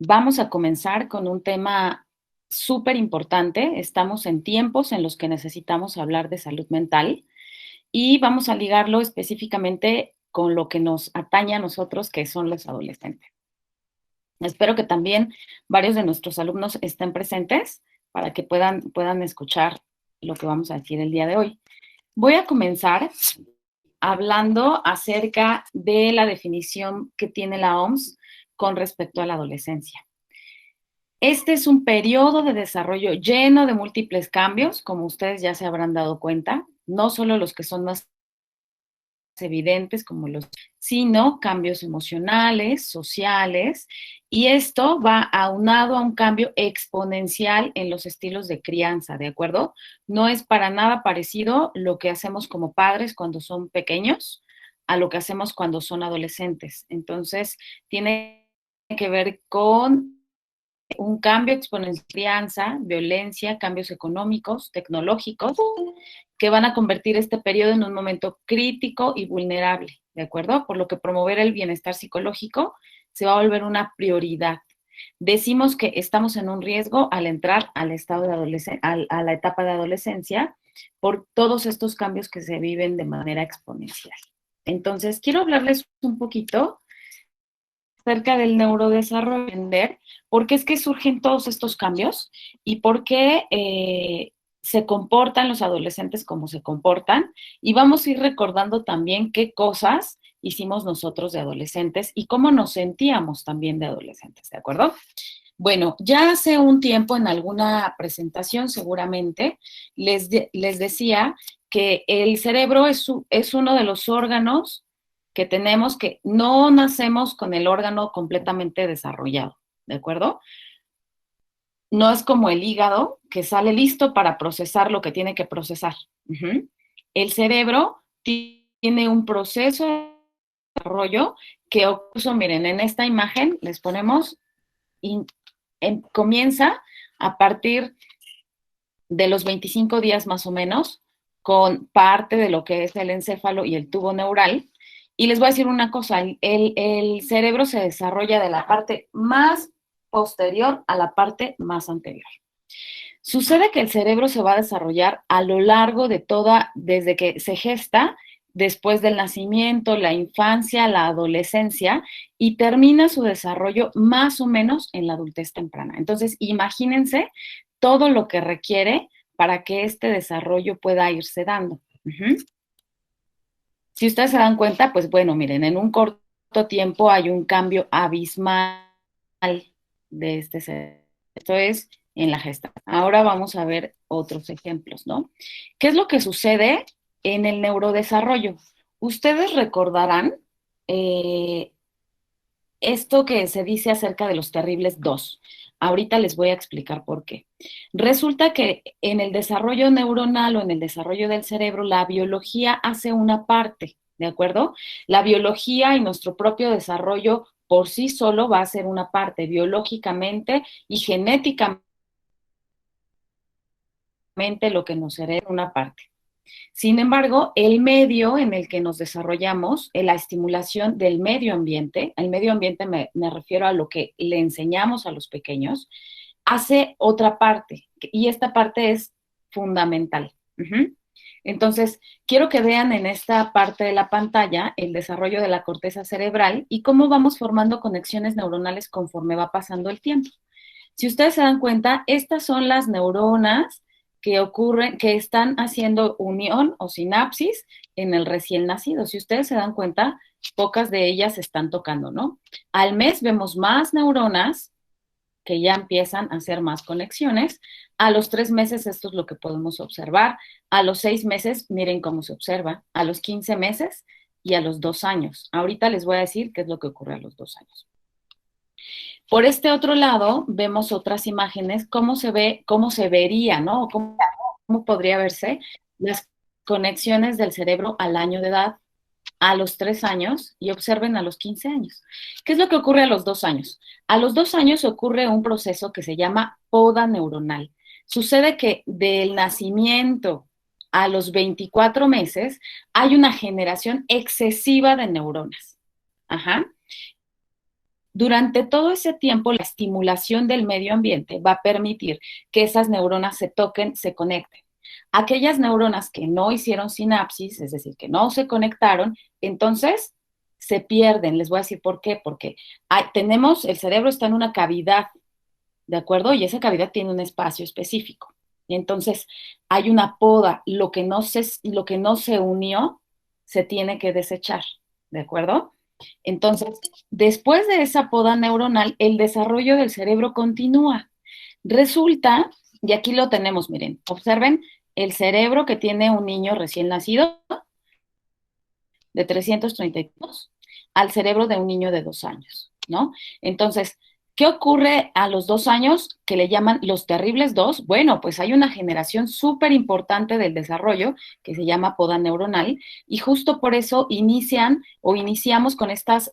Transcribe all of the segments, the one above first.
Vamos a comenzar con un tema súper importante. Estamos en tiempos en los que necesitamos hablar de salud mental y vamos a ligarlo específicamente con lo que nos atañe a nosotros, que son los adolescentes. Espero que también varios de nuestros alumnos estén presentes para que puedan escuchar lo que vamos a decir el día de hoy. Voy a comenzar hablando acerca de la definición que tiene la OMS con respecto a la adolescencia. Este es un periodo de desarrollo lleno de múltiples cambios, como ustedes ya se habrán dado cuenta, no solo los que son más evidentes como los, sino cambios emocionales, sociales, y esto va aunado a un cambio exponencial en los estilos de crianza, ¿de acuerdo? No es para nada parecido lo que hacemos como padres cuando son pequeños a lo que hacemos cuando son adolescentes. Entonces, tiene que ver con un cambio exponencial, crianza, violencia, cambios económicos, tecnológicos, que van a convertir este periodo en un momento crítico y vulnerable, ¿de acuerdo? Por lo que promover el bienestar psicológico se va a volver una prioridad. Decimos que estamos en un riesgo al entrar al estado de a la etapa de adolescencia por todos estos cambios que se viven de manera exponencial. Entonces, quiero hablarles un poquito acerca del neurodesarrollo, entender por qué es que surgen todos estos cambios y por qué se comportan los adolescentes como se comportan. Y vamos a ir recordando también qué cosas hicimos nosotros de adolescentes y cómo nos sentíamos también de adolescentes, ¿de acuerdo? Bueno, ya hace un tiempo en alguna presentación seguramente les decía que el cerebro es uno de los órganos que tenemos, que no nacemos con el órgano completamente desarrollado, ¿de acuerdo? No es como el hígado que sale listo para procesar lo que tiene que procesar. El cerebro tiene un proceso de desarrollo que ocurre, miren, en esta imagen les ponemos, comienza a partir de los 25 días más o menos, con parte de lo que es el encéfalo y el tubo neural. Y les voy a decir una cosa, el cerebro se desarrolla de la parte más posterior a la parte más anterior. Sucede que el cerebro se va a desarrollar a lo largo de toda, desde que se gesta, después del nacimiento, la infancia, la adolescencia, y termina su desarrollo más o menos en la adultez temprana. Entonces, imagínense todo lo que requiere para que este desarrollo pueda irse dando. Si ustedes se dan cuenta, pues bueno, miren, en un corto tiempo hay un cambio abismal de este cerebro. Esto es en la gestación. Ahora vamos a ver otros ejemplos, ¿no? ¿Qué es lo que sucede en el neurodesarrollo? Ustedes recordarán eh, esto que se dice acerca de los terribles dos. Ahorita les voy a explicar por qué. Resulta que en el desarrollo neuronal o en el desarrollo del cerebro, la biología hace una parte, ¿de acuerdo? La biología y nuestro propio desarrollo por sí solo va a ser una parte, biológicamente y genéticamente lo que nos hereda una parte. Sin embargo, el medio en el que nos desarrollamos, la estimulación del medio ambiente, al medio ambiente me refiero a lo que le enseñamos a los pequeños, hace otra parte y esta parte es fundamental. Entonces, quiero que vean en esta parte de la pantalla el desarrollo de la corteza cerebral y cómo vamos formando conexiones neuronales conforme va pasando el tiempo. Si ustedes se dan cuenta, estas son las neuronas que ocurren, que están haciendo unión o sinapsis en el recién nacido. Si ustedes se dan cuenta, pocas de ellas se están tocando, ¿no? Al mes vemos más neuronas que ya empiezan a hacer más conexiones. A los 3 meses esto es lo que podemos observar. A los 6 meses, miren cómo se observa. A los 15 meses y a los 2 años. Ahorita les voy a decir qué es lo que ocurre a los 2 años. Por este otro lado, vemos otras imágenes, cómo se ve, cómo se vería, ¿no? Cómo podría verse las conexiones del cerebro al año de edad, a los 3 años y observen a los 15 años. ¿Qué es lo que ocurre a los 2 años? A los 2 años ocurre un proceso que se llama poda neuronal. Sucede que del nacimiento a los 24 meses hay una generación excesiva de neuronas. Ajá. Durante todo ese tiempo, la estimulación del medio ambiente va a permitir que esas neuronas se toquen, se conecten. Aquellas neuronas que no hicieron sinapsis, es decir, que no se conectaron, entonces se pierden. Les voy a decir por qué. Porque el cerebro está en una cavidad, ¿de acuerdo? Y esa cavidad tiene un espacio específico. Y entonces hay una poda. Lo que no se unió se tiene que desechar, ¿de acuerdo? Entonces, después de esa poda neuronal, el desarrollo del cerebro continúa. Resulta, y aquí lo tenemos, miren, observen el cerebro que tiene un niño recién nacido de 332 al cerebro de un niño de 2 años, ¿no? Entonces, ¿qué ocurre a los 2 años que le llaman los terribles dos? Bueno, pues hay una generación súper importante del desarrollo que se llama poda neuronal y justo por eso iniciamos con estas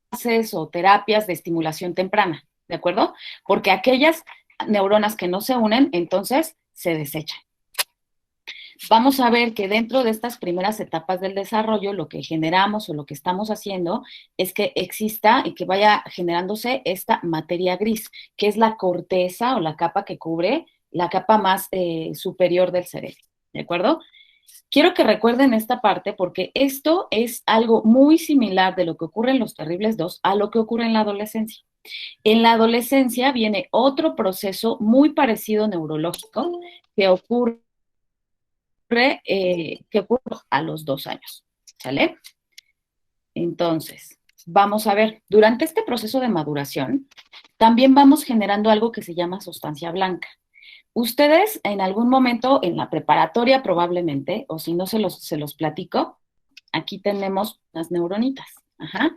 clases o terapias de estimulación temprana, ¿de acuerdo? Porque aquellas neuronas que no se unen, entonces se desechan. Vamos a ver que dentro de estas primeras etapas del desarrollo, lo que generamos o lo que estamos haciendo es que exista y que vaya generándose esta materia gris, que es la corteza o la capa que cubre la capa más superior del cerebro, ¿de acuerdo? Quiero que recuerden esta parte porque esto es algo muy similar de lo que ocurre en los terribles dos a lo que ocurre en la adolescencia. En la adolescencia viene otro proceso muy parecido neurológico que ocurre a los 2 años, ¿sale? Entonces, vamos a ver, durante este proceso de maduración, también vamos generando algo que se llama sustancia blanca. Ustedes en algún momento en la preparatoria probablemente, o si no se los platico, aquí tenemos las neuronitas. Ajá.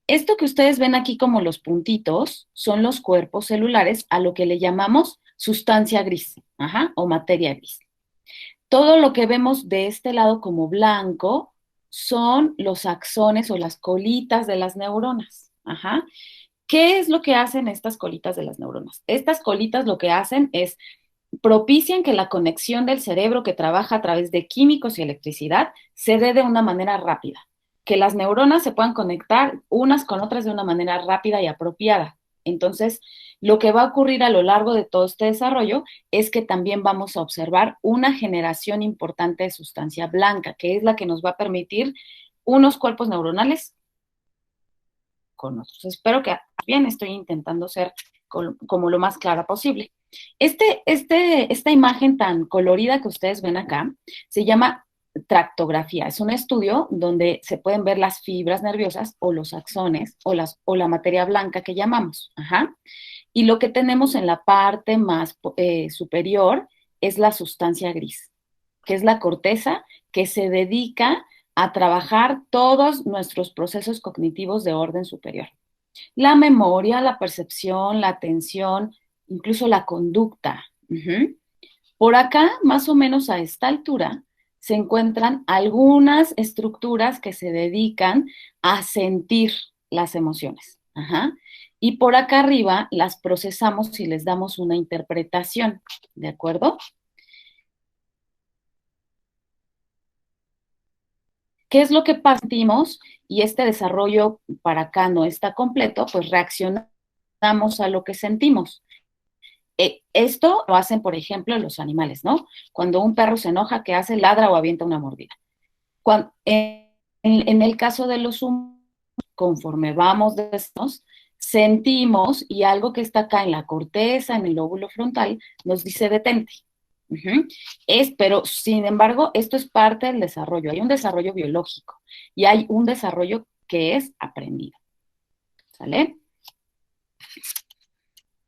Esto que ustedes ven aquí como los puntitos son los cuerpos celulares a lo que le llamamos sustancia gris, ajá, o materia gris. Todo lo que vemos de este lado como blanco son los axones o las colitas de las neuronas. Ajá. ¿Qué es lo que hacen estas colitas de las neuronas? Estas colitas lo que hacen es propician que la conexión del cerebro que trabaja a través de químicos y electricidad se dé de una manera rápida, que las neuronas se puedan conectar unas con otras de una manera rápida y apropiada. Entonces, lo que va a ocurrir a lo largo de todo este desarrollo es que también vamos a observar una generación importante de sustancia blanca, que es la que nos va a permitir unos cuerpos neuronales con otros. Espero que bien estoy intentando ser como lo más clara posible. Esta imagen tan colorida que ustedes ven acá se llama tractografía. Es un estudio donde se pueden ver las fibras nerviosas o los axones o la materia blanca que llamamos. Ajá. Y lo que tenemos en la parte más superior es la sustancia gris, que es la corteza que se dedica a trabajar todos nuestros procesos cognitivos de orden superior. La memoria, la percepción, la atención, incluso la conducta. Uh-huh. Por acá, más o menos a esta altura, se encuentran algunas estructuras que se dedican a sentir las emociones. Ajá. Y por acá arriba las procesamos y les damos una interpretación, ¿de acuerdo? ¿Qué es lo que partimos? Y este desarrollo para acá no está completo, pues reaccionamos a lo que sentimos. Esto lo hacen, por ejemplo, los animales, ¿no? Cuando un perro se enoja, ¿qué hace? Ladra o avienta una mordida. En el caso de los humanos, conforme vamos de estos, sentimos y algo que está acá en la corteza, en el lóbulo frontal, nos dice detente. Uh-huh. Pero, sin embargo, esto es parte del desarrollo. Hay un desarrollo biológico y hay un desarrollo que es aprendido. ¿Sale?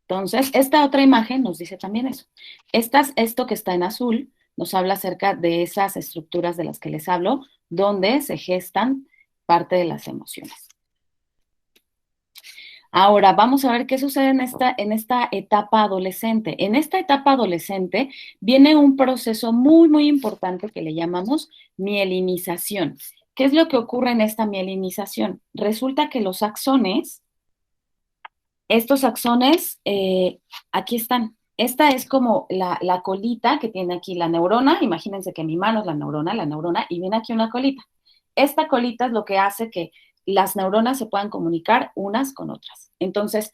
Entonces, esta otra imagen nos dice también eso. Esto que está en azul nos habla acerca de esas estructuras de las que les hablo, donde se gestan parte de las emociones. Ahora, vamos a ver qué sucede en esta etapa adolescente. En esta etapa adolescente viene un proceso muy, muy importante que le llamamos mielinización. ¿Qué es lo que ocurre en esta mielinización? Resulta que los axones, estos axones, aquí están. Esta es como la colita que tiene aquí la neurona. Imagínense que mi mano es la neurona, y viene aquí una colita. esta colita es lo que hace que las neuronas se puedan comunicar unas con otras. Entonces,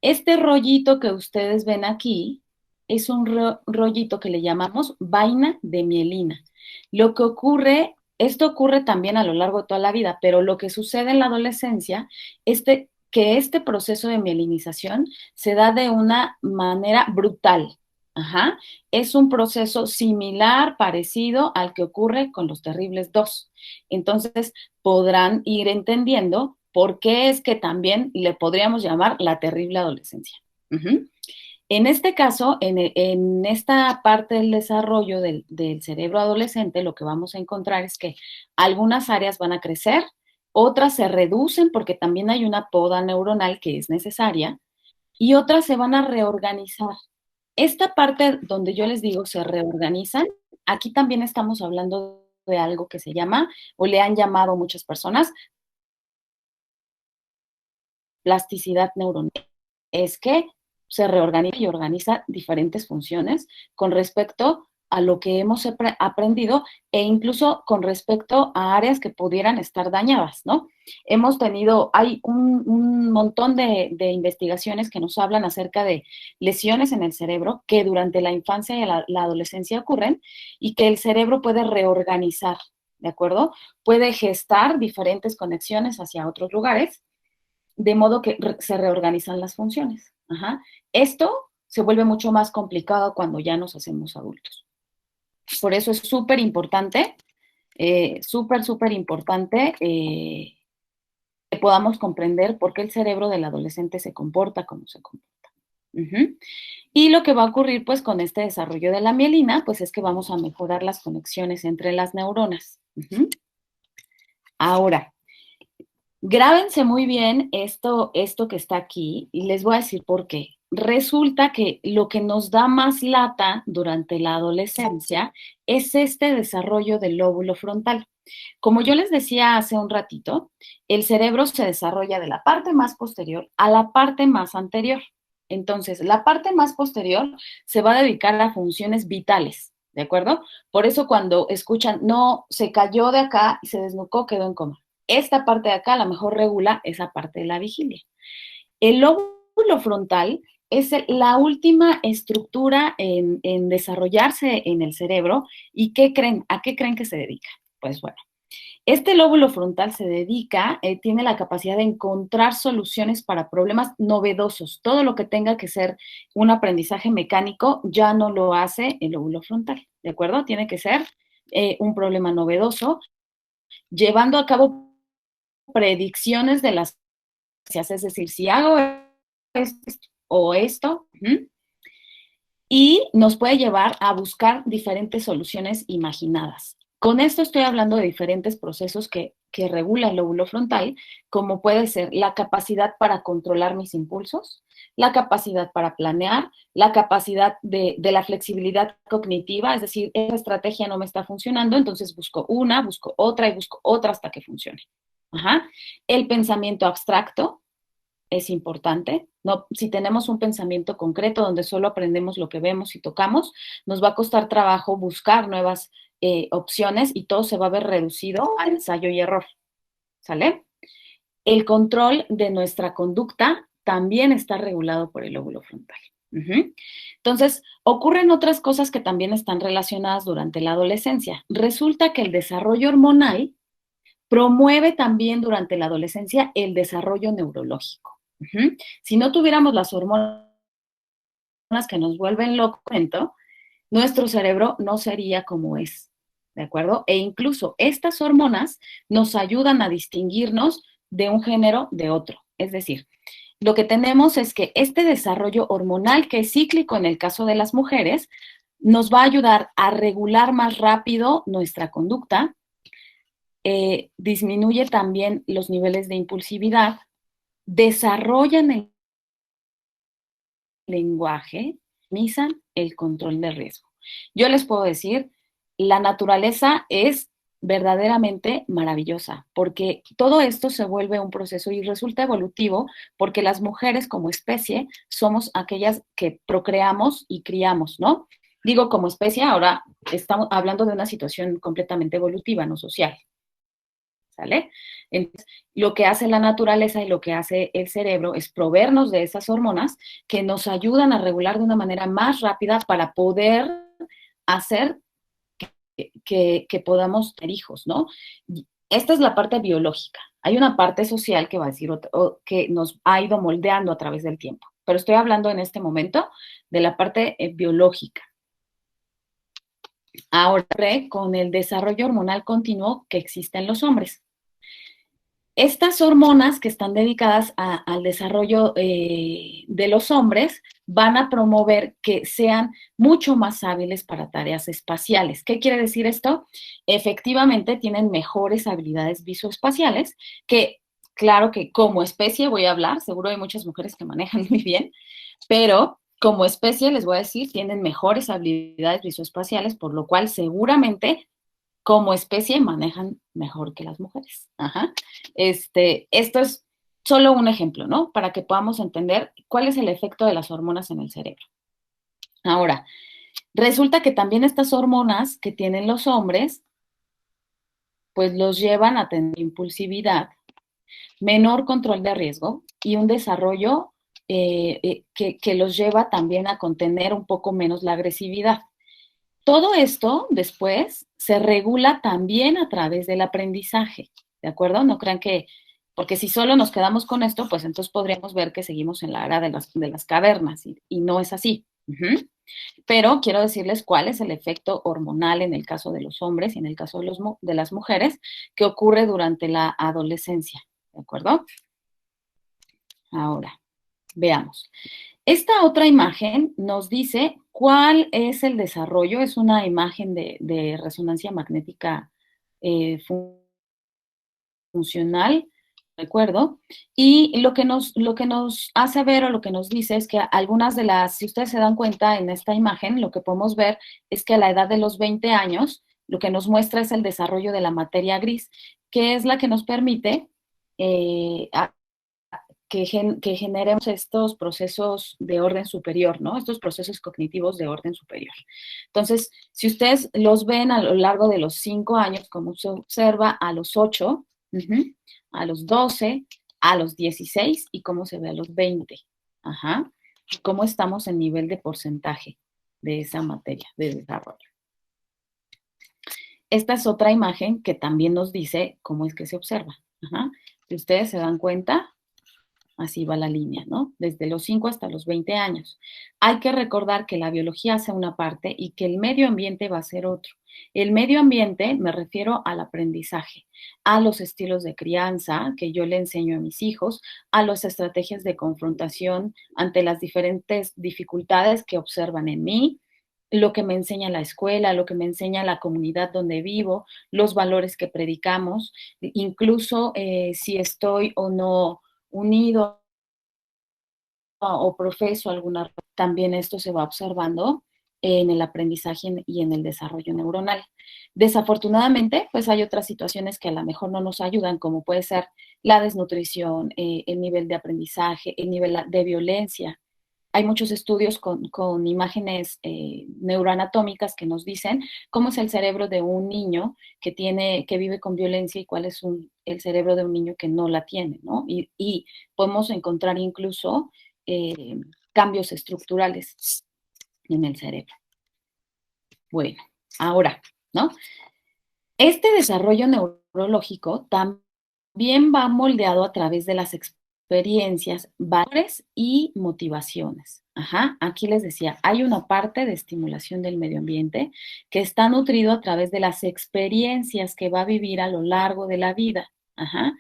este rollito que ustedes ven aquí es un rollito que le llamamos vaina de mielina. Lo que ocurre, esto ocurre también a lo largo de toda la vida, pero lo que sucede en la adolescencia es que este proceso de mielinización se da de una manera brutal. Ajá. Es un proceso similar, parecido al que ocurre con los terribles dos. Entonces, podrán ir entendiendo por qué es que también le podríamos llamar la terrible adolescencia. Uh-huh. En este caso, en esta parte del desarrollo del cerebro adolescente, lo que vamos a encontrar es que algunas áreas van a crecer, otras se reducen porque también hay una poda neuronal que es necesaria y otras se van a reorganizar. Esta parte donde yo les digo se reorganizan, aquí también estamos hablando de algo que se llama, o le han llamado muchas personas, plasticidad neuronal. Es que se reorganiza y organiza diferentes funciones con respecto a lo que hemos aprendido e incluso con respecto a áreas que pudieran estar dañadas, ¿no? Hay un montón de investigaciones que nos hablan acerca de lesiones en el cerebro que durante la infancia y la adolescencia ocurren y que el cerebro puede reorganizar, ¿de acuerdo? Puede gestar diferentes conexiones hacia otros lugares de modo que se reorganizan las funciones. Ajá. Esto se vuelve mucho más complicado cuando ya nos hacemos adultos. Por eso es súper importante, súper importante que podamos comprender por qué el cerebro del adolescente se comporta como se comporta. Uh-huh. Y lo que va a ocurrir pues con este desarrollo de la mielina, pues es que vamos a mejorar las conexiones entre las neuronas. Uh-huh. Ahora, grábense muy bien esto que está aquí y les voy a decir por qué. Resulta que lo que nos da más lata durante la adolescencia es este desarrollo del lóbulo frontal. Como yo les decía hace un ratito, el cerebro se desarrolla de la parte más posterior a la parte más anterior. Entonces, la parte más posterior se va a dedicar a funciones vitales, ¿de acuerdo? Por eso cuando escuchan, no, se cayó de acá y se desnucó, quedó en coma. Esta parte de acá a lo mejor regula esa parte de la vigilia. El lóbulo frontal es la última estructura en desarrollarse en el cerebro. ¿Y qué creen? ¿A qué creen que se dedica? Pues bueno, este lóbulo frontal se dedica, tiene la capacidad de encontrar soluciones para problemas novedosos. Todo lo que tenga que ser un aprendizaje mecánico ya no lo hace el lóbulo frontal, ¿de acuerdo? Tiene que ser un problema novedoso, llevando a cabo predicciones de las ciencias, es decir, si hago esto o esto, y nos puede llevar a buscar diferentes soluciones imaginadas. Con esto estoy hablando de diferentes procesos que regula el lóbulo frontal, como puede ser la capacidad para controlar mis impulsos, la capacidad para planear, la capacidad de la flexibilidad cognitiva, es decir, esa estrategia no me está funcionando, entonces busco una, busco otra y busco otra hasta que funcione. Ajá. El pensamiento abstracto es importante. No, si tenemos un pensamiento concreto donde solo aprendemos lo que vemos y tocamos, nos va a costar trabajo buscar nuevas opciones y todo se va a ver reducido a ensayo y error. ¿Sale? El control de nuestra conducta también está regulado por el lóbulo frontal. Uh-huh. Entonces, ocurren otras cosas que también están relacionadas durante la adolescencia. Resulta que el desarrollo hormonal promueve también durante la adolescencia el desarrollo neurológico. Uh-huh. Si no tuviéramos las hormonas que nos vuelven locos, nuestro cerebro no sería como es, ¿de acuerdo? E incluso estas hormonas nos ayudan a distinguirnos de un género de otro. Es decir, lo que tenemos es que este desarrollo hormonal, que es cíclico en el caso de las mujeres, nos va a ayudar a regular más rápido nuestra conducta, disminuye también los niveles de impulsividad, desarrollan el lenguaje, minimizan el control de riesgo. Yo les puedo decir, la naturaleza es verdaderamente maravillosa, porque todo esto se vuelve un proceso y resulta evolutivo, porque las mujeres como especie somos aquellas que procreamos y criamos, ¿no? Digo como especie, ahora estamos hablando de una situación completamente evolutiva, no social. ¿sale? Entonces, lo que hace la naturaleza y lo que hace el cerebro es proveernos de esas hormonas que nos ayudan a regular de una manera más rápida para poder hacer que podamos tener hijos, ¿no? Esta es la parte biológica. Hay una parte social que va a decir, que nos ha ido moldeando a través del tiempo. Pero estoy hablando en este momento de la parte biológica. Ahora, con el desarrollo hormonal continuo que existe en los hombres. Estas hormonas que están dedicadas al desarrollo de los hombres van a promover que sean mucho más hábiles para tareas espaciales. ¿Qué quiere decir esto? Efectivamente, tienen mejores habilidades visoespaciales que, claro que como especie voy a hablar, seguro hay muchas mujeres que manejan muy bien, pero como especie les voy a decir, tienen mejores habilidades visoespaciales, por lo cual seguramente como especie manejan mejor que las mujeres. Ajá. Esto es solo un ejemplo, ¿no? Para que podamos entender cuál es el efecto de las hormonas en el cerebro. Ahora, resulta que también estas hormonas que tienen los hombres, pues los llevan a tener impulsividad, menor control de riesgo y un desarrollo que los lleva también a contener un poco menos la agresividad. Todo esto después se regula también a través del aprendizaje, ¿de acuerdo? No crean que, porque si solo nos quedamos con esto, pues entonces podríamos ver que seguimos en la era de las cavernas y no es así. Pero quiero decirles cuál es el efecto hormonal en el caso de los hombres y en el caso de las mujeres que ocurre durante la adolescencia, ¿de acuerdo? Ahora, veamos. Esta otra imagen nos dice cuál es el desarrollo, es una imagen de resonancia magnética funcional, recuerdo, y lo que nos hace ver o lo que nos dice es que algunas de las, si ustedes se dan cuenta en esta imagen, lo que podemos ver es que a la edad de los 20 años, lo que nos muestra es el desarrollo de la materia gris, que es la que nos permite que generemos estos procesos de orden superior, ¿no? Estos procesos cognitivos de orden superior. Entonces, si ustedes los ven a lo largo de los 5 años, como se observa a los 8, a los 12, a los 16 y cómo se ve a los 20. Ajá. Cómo estamos en nivel de porcentaje de esa materia de desarrollo. Esta es otra imagen que también nos dice cómo es que se observa. Ajá. Si ustedes se dan cuenta, así va la línea, ¿no? Desde los 5 hasta los 20 años. Hay que recordar que la biología hace una parte y que el medio ambiente va a ser otro. El medio ambiente me refiero al aprendizaje, a los estilos de crianza que yo le enseño a mis hijos, a las estrategias de confrontación ante las diferentes dificultades que observan en mí, lo que me enseña la escuela, lo que me enseña la comunidad donde vivo, los valores que predicamos, incluso si estoy o no unido o profeso alguna, también esto se va observando en el aprendizaje y en el desarrollo neuronal. Desafortunadamente, pues hay otras situaciones que a lo mejor no nos ayudan, como puede ser la desnutrición, el nivel de aprendizaje, el nivel de violencia. Hay muchos estudios con imágenes neuroanatómicas que nos dicen cómo es el cerebro de un niño que vive con violencia y cuál es el cerebro de un niño que no la tiene, ¿no? Y podemos encontrar incluso cambios estructurales en el cerebro. Bueno, ahora, ¿no? Este desarrollo neurológico también va moldeado a través de las experiencias, valores y motivaciones. Ajá, aquí les decía, hay una parte de estimulación del medio ambiente que está nutrido a través de las experiencias que va a vivir a lo largo de la vida. Ajá.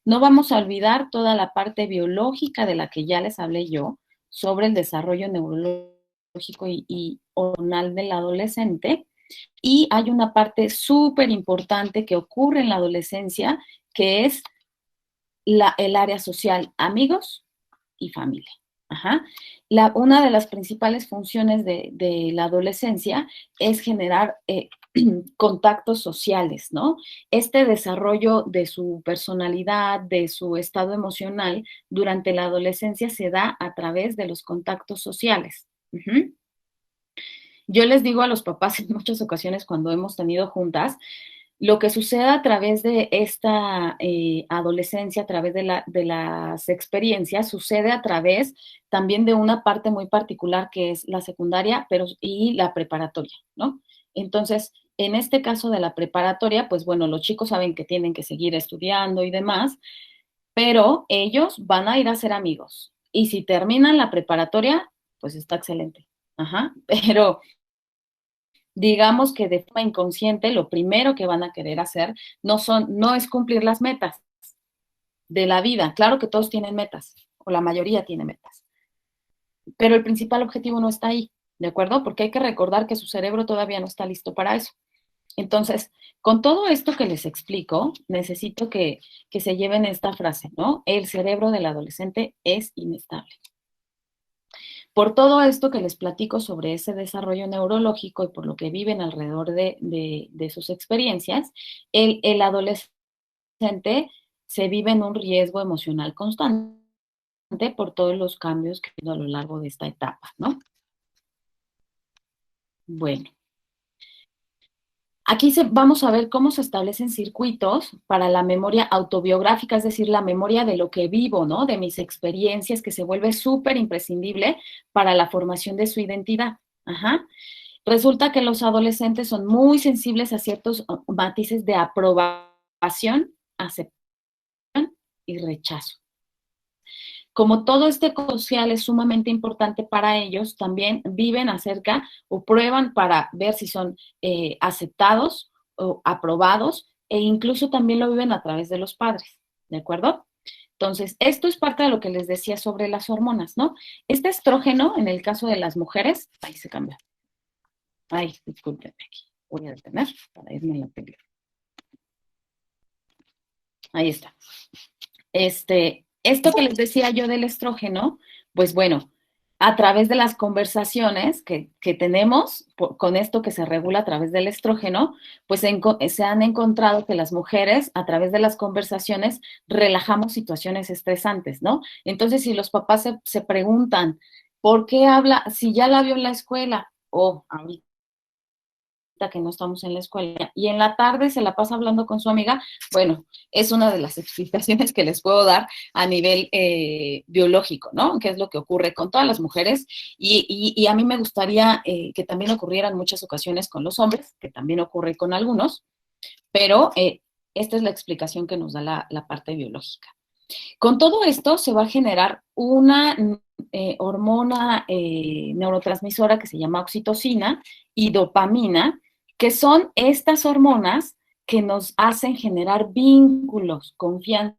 No vamos a olvidar toda la parte biológica de la que ya les hablé yo sobre el desarrollo neurológico y hormonal del adolescente. Y hay una parte súper importante que ocurre en la adolescencia, que es el área social, amigos y familia. Ajá. Una de las principales funciones de la adolescencia es generar contactos sociales, ¿no? Este desarrollo de su personalidad, de su estado emocional durante la adolescencia se da a través de los contactos sociales. Yo les digo a los papás en muchas ocasiones cuando hemos tenido juntas, Lo que sucede a través de esta adolescencia, a través de las experiencias, sucede a través también de una parte muy particular que es la secundaria y la preparatoria, ¿no? Entonces, en este caso de la preparatoria, pues bueno, los chicos saben que tienen que seguir estudiando y demás, pero ellos van a ir a ser amigos. Y si terminan la preparatoria, pues está excelente. Ajá, pero digamos que de forma inconsciente lo primero que van a querer hacer no es cumplir las metas de la vida. Claro que todos tienen metas, o la mayoría tiene metas, pero el principal objetivo no está ahí, ¿de acuerdo? Porque hay que recordar que su cerebro todavía no está listo para eso. Entonces, con todo esto que les explico, necesito que se lleven esta frase, ¿no? El cerebro del adolescente es inestable. Por todo esto que les platico sobre ese desarrollo neurológico y por lo que viven alrededor de sus experiencias, el adolescente se vive en un riesgo emocional constante por todos los cambios que ha habido a lo largo de esta etapa, ¿no? Bueno, aquí vamos a ver cómo se establecen circuitos para la memoria autobiográfica, es decir, la memoria de lo que vivo, ¿no? De mis experiencias, que se vuelve súper imprescindible para la formación de su identidad. Ajá. Resulta que los adolescentes son muy sensibles a ciertos matices de aprobación, aceptación y rechazo. Como todo este social es sumamente importante para ellos, también viven acerca o prueban para ver si son aceptados o aprobados e incluso también lo viven a través de los padres, ¿de acuerdo? Entonces, esto es parte de lo que les decía sobre las hormonas, ¿no? Este estrógeno, en el caso de las mujeres, ahí se cambia. Ay, discúlpenme aquí. Voy a detener para irme en la tele. Ahí está. Esto que les decía yo del estrógeno, pues bueno, a través de las conversaciones que tenemos con esto que se regula a través del estrógeno, pues se han encontrado que las mujeres a través de las conversaciones relajamos situaciones estresantes, ¿no? Entonces, si los papás se preguntan, ¿por qué habla? Si ya la vio en la escuela, o ahorita que no estamos en la escuela y en la tarde se la pasa hablando con su amiga, bueno, es una de las explicaciones que les puedo dar a nivel biológico, ¿no? ¿Qué es lo que ocurre con todas las mujeres? Y a mí me gustaría que también ocurriera en muchas ocasiones con los hombres, que también ocurre con algunos, pero esta es la explicación que nos da la parte biológica. Con todo esto se va a generar una hormona neurotransmisora que se llama oxitocina y dopamina, que son estas hormonas que nos hacen generar vínculos, confianza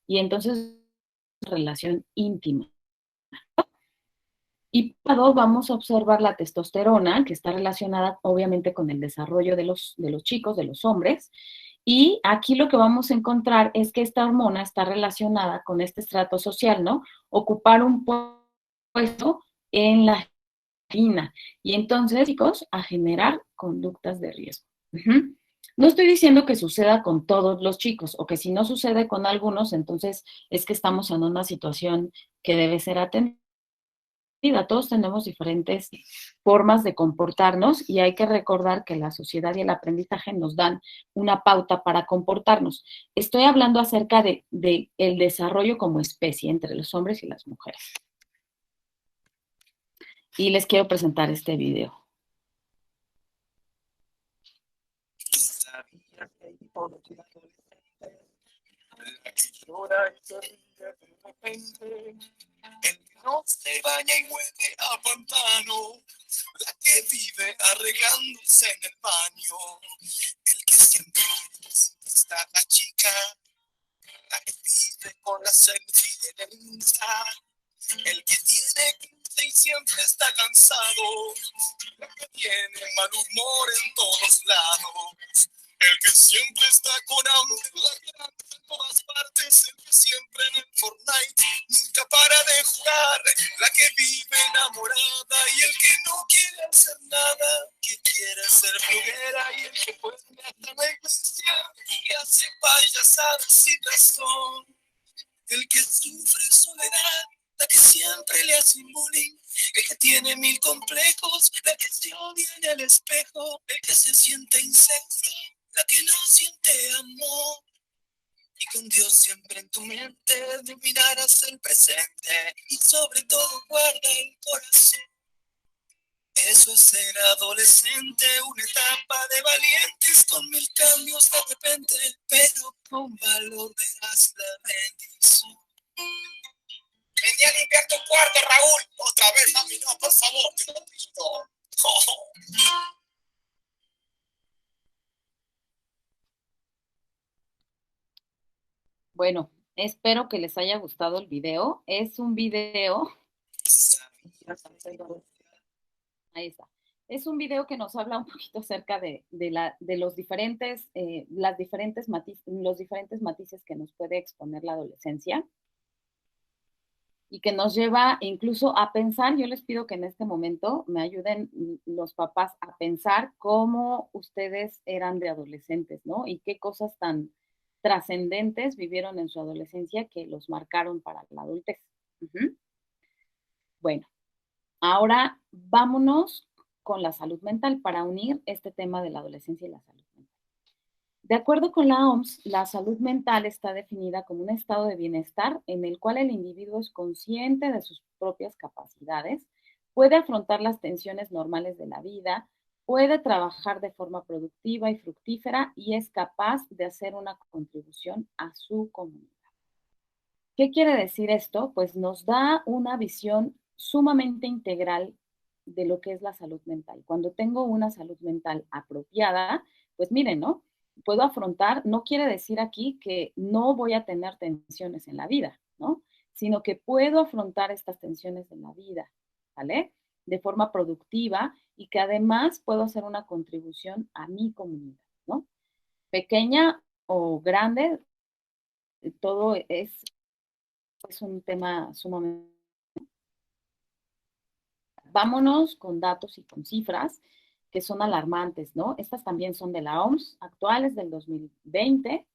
y entonces relación íntima. Y por lado vamos a observar la testosterona, que está relacionada obviamente con el desarrollo de los chicos, de los hombres. Y aquí lo que vamos a encontrar es que esta hormona está relacionada con este estrato social, ¿no? Ocupar un puesto en la harina. Y entonces, chicos, a generar conductas de riesgo. Ujú. No estoy diciendo que suceda con todos los chicos o que si no sucede con algunos, entonces es que estamos en una situación que debe ser atendida. Todos tenemos diferentes formas de comportarnos y hay que recordar que la sociedad y el aprendizaje nos dan una pauta para comportarnos. Estoy hablando acerca de el desarrollo como especie entre los hombres y las mujeres. Y les quiero presentar este video. El que no se baña y huele a pantano, la que vive arreglándose en el baño, el que siempre está la chica, la que vive con la selfie en el Insta, el que tiene 15 y siempre está cansado, la que tiene mal humor en todos lados. El que siempre está con hambre, la que anda en todas partes, el que siempre en el Fortnite nunca para de jugar, la que vive enamorada y el que no quiere hacer nada, que quiere ser bloguera y el que puede hasta la iglesia y hace payasadas sin razón. El que sufre soledad, la que siempre le hace bullying, el que tiene 1000 complejos, la que se odia en el espejo, el que se siente inseguro la que no siente amor. Y con Dios siempre en tu mente dominarás el presente y sobre todo guarda el corazón. Eso es ser adolescente, una etapa de valientes con mil cambios de repente, pero con valor verás la bendición. Vení a limpiar tu cuarto, Raúl. Otra vez a mí no, por favor, te lo pido. Oh. Bueno, espero que les haya gustado el video. Es un video, ahí está. Es un video que nos habla un poquito acerca de los diferentes, los diferentes matices que nos puede exponer la adolescencia y que nos lleva incluso a pensar. Yo les pido que en este momento me ayuden los papás a pensar cómo ustedes eran de adolescentes, ¿no? Y qué cosas tan trascendentes vivieron en su adolescencia que los marcaron para la adultez. Uh-huh. Bueno, ahora vámonos con la salud mental para unir este tema de la adolescencia y la salud mental. De acuerdo con la OMS, la salud mental está definida como un estado de bienestar en el cual el individuo es consciente de sus propias capacidades, puede afrontar las tensiones normales de la vida, puede trabajar de forma productiva y fructífera y es capaz de hacer una contribución a su comunidad. ¿Qué quiere decir esto? Pues nos da una visión sumamente integral de lo que es la salud mental. Cuando tengo una salud mental apropiada, pues miren, ¿no? Puedo afrontar, no quiere decir aquí que no voy a tener tensiones en la vida, ¿no? Sino que puedo afrontar estas tensiones en la vida, ¿vale? De forma productiva y que además puedo hacer una contribución a mi comunidad, ¿no? Pequeña o grande, todo es un tema sumamente. Vámonos con datos y con cifras que son alarmantes, ¿no? Estas también son de la OMS, actuales del 2020.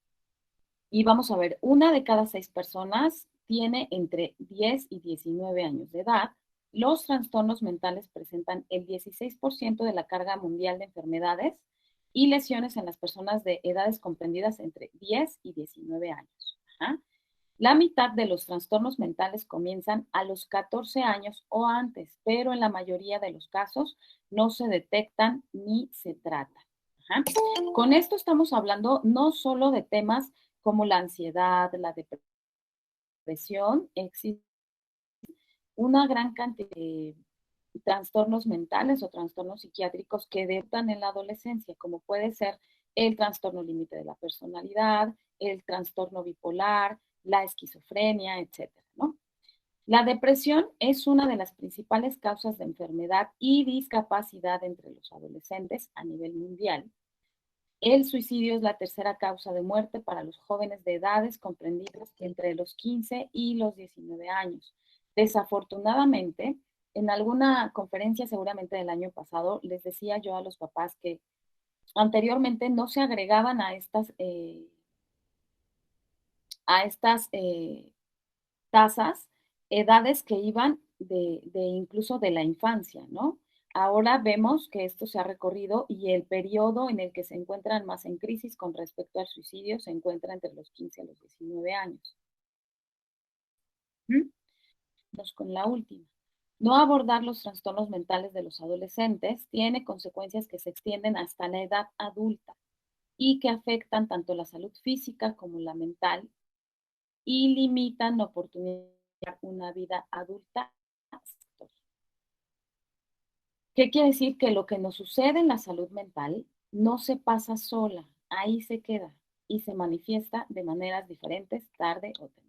Y vamos a ver, una de cada 6 personas tiene entre 10 y 19 años de edad. Los trastornos mentales presentan el 16% de la carga mundial de enfermedades y lesiones en las personas de edades comprendidas entre 10 y 19 años. Ajá. La mitad de los trastornos mentales comienzan a los 14 años o antes, pero en la mayoría de los casos no se detectan ni se tratan. Ajá. Con esto estamos hablando no solo de temas como la ansiedad, la depresión, existe una gran cantidad de trastornos mentales o trastornos psiquiátricos que debutan en la adolescencia, como puede ser el trastorno límite de la personalidad, el trastorno bipolar, la esquizofrenia, etcétera, ¿no? La depresión es una de las principales causas de enfermedad y discapacidad entre los adolescentes a nivel mundial. El suicidio es la tercera causa de muerte para los jóvenes de edades comprendidas entre los 15 y los 19 años. Desafortunadamente, en alguna conferencia seguramente del año pasado, les decía yo a los papás que anteriormente no se agregaban a estas tasas, edades que iban de incluso de la infancia, ¿no? Ahora vemos que esto se ha recorrido y el periodo en el que se encuentran más en crisis con respecto al suicidio se encuentra entre los 15 a los 19 años. Vamos con la última. No abordar los trastornos mentales de los adolescentes tiene consecuencias que se extienden hasta la edad adulta y que afectan tanto la salud física como la mental y limitan la oportunidad de una vida adulta. ¿Qué quiere decir? Que lo que nos sucede en la salud mental no se pasa sola, ahí se queda y se manifiesta de maneras diferentes tarde o temprano.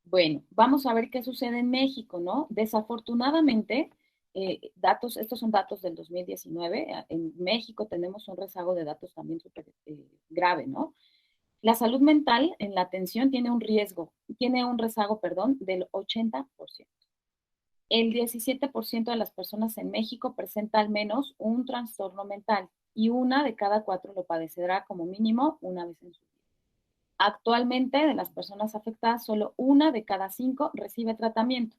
Bueno, vamos a ver qué sucede en México, ¿no? Desafortunadamente, estos son datos del 2019. En México tenemos un rezago de datos también súper grave, ¿no? La salud mental en la atención tiene un rezago, perdón, del 80%. El 17% de las personas en México presenta al menos un trastorno mental y una de cada 4 lo padecerá como mínimo una vez en su vida. Actualmente, de las personas afectadas, solo una de cada 5 recibe tratamiento.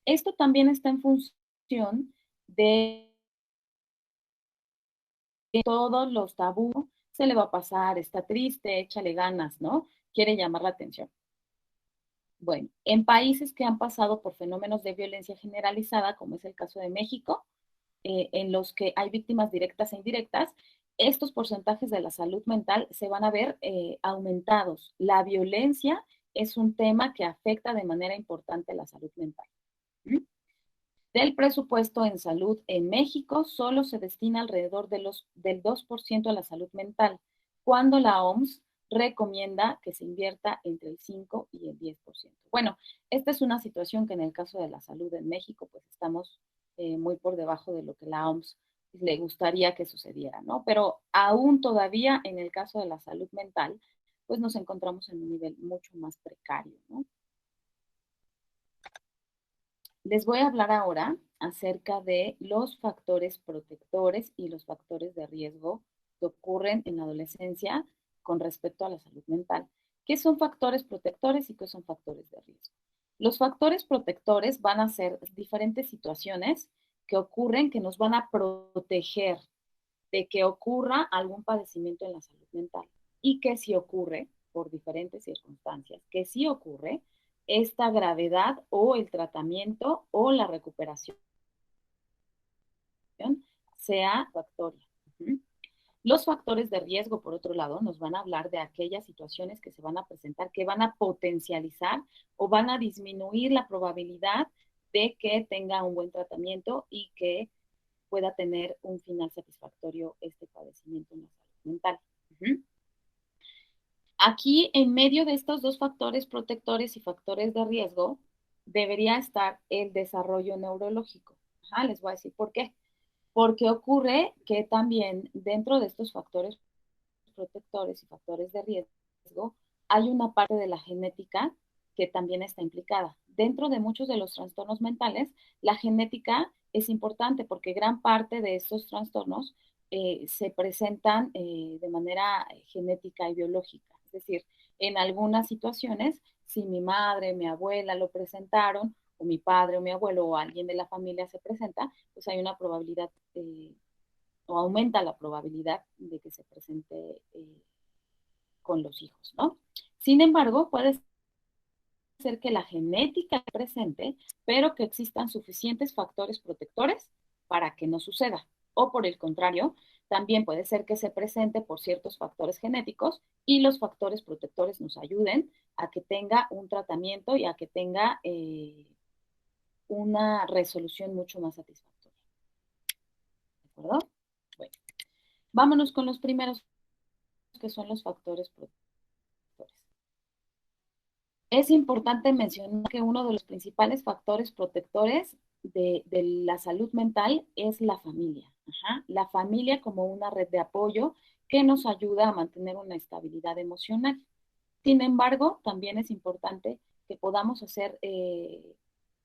Esto también está en función de todos los tabús, se le va a pasar, está triste, échale ganas, ¿no? Quiere llamar la atención. Bueno, en países que han pasado por fenómenos de violencia generalizada, como es el caso de México, en los que hay víctimas directas e indirectas, estos porcentajes de la salud mental se van a ver aumentados. La violencia es un tema que afecta de manera importante la salud mental. ¿Mm? Del presupuesto en salud en México, solo se destina alrededor del 2% a la salud mental, cuando la OMS recomienda que se invierta entre el 5 y el 10%. Bueno, esta es una situación que en el caso de la salud en México, pues estamos muy por debajo de lo que la OMS le gustaría que sucediera, ¿no? Pero aún todavía en el caso de la salud mental, pues nos encontramos en un nivel mucho más precario, ¿no? Les voy a hablar ahora acerca de los factores protectores y los factores de riesgo que ocurren en la adolescencia con respecto a la salud mental. ¿Qué son factores protectores y qué son factores de riesgo? Los factores protectores van a ser diferentes situaciones que ocurren que nos van a proteger de que ocurra algún padecimiento en la salud mental y que si ocurre, por diferentes circunstancias, que si ocurre, esta gravedad o el tratamiento o la recuperación sea satisfactoria. Los factores de riesgo, por otro lado, nos van a hablar de aquellas situaciones que se van a presentar, que van a potencializar o van a disminuir la probabilidad de que tenga un buen tratamiento y que pueda tener un final satisfactorio este padecimiento en la salud mental. Aquí, en medio de estos dos factores protectores y factores de riesgo, debería estar el desarrollo neurológico. Les voy a decir por qué. Porque ocurre que también dentro de estos factores protectores y factores de riesgo hay una parte de la genética que también está implicada. Dentro de muchos de los trastornos mentales, la genética es importante porque gran parte de estos trastornos se presentan de manera genética y biológica. Es decir, en algunas situaciones, si mi madre, mi abuela lo presentaron, o mi padre o mi abuelo o alguien de la familia se presenta, pues hay una probabilidad o aumenta la probabilidad de que se presente con los hijos, ¿no? Sin embargo, puede ser que la genética esté presente, pero que existan suficientes factores protectores para que no suceda. O por el contrario, también puede ser que se presente por ciertos factores genéticos y los factores protectores nos ayuden a que tenga un tratamiento y a que tenga una resolución mucho más satisfactoria. ¿De acuerdo? Bueno, vámonos con los primeros, que son los factores protectores. Es importante mencionar que uno de los principales factores protectores de la salud mental es la familia. La familia como una red de apoyo que nos ayuda a mantener una estabilidad emocional. Sin embargo, también es importante que podamos hacer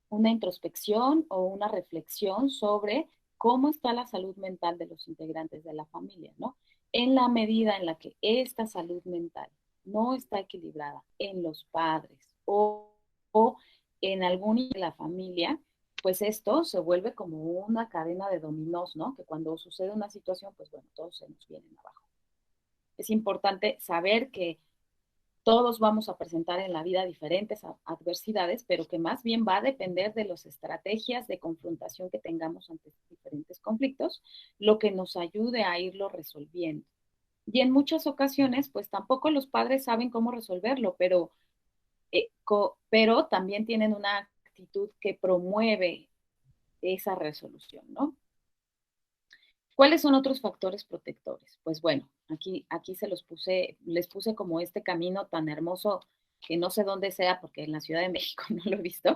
una introspección o una reflexión sobre cómo está la salud mental de los integrantes de la familia, ¿no? En la medida en la que esta salud mental no está equilibrada en los padres o en algún de la familia, pues esto se vuelve como una cadena de dominós, ¿no? Que cuando sucede una situación, pues bueno, todos se nos vienen abajo. Es importante saber que todos vamos a presentar en la vida diferentes adversidades, pero que más bien va a depender de las estrategias de confrontación que tengamos ante diferentes conflictos, lo que nos ayude a irlo resolviendo. Y en muchas ocasiones, pues tampoco los padres saben cómo resolverlo, pero también tienen una actitud que promueve esa resolución, ¿no? ¿Cuáles son otros factores protectores? Pues bueno, aquí les puse como este camino tan hermoso que no sé dónde sea porque en la Ciudad de México no lo he visto,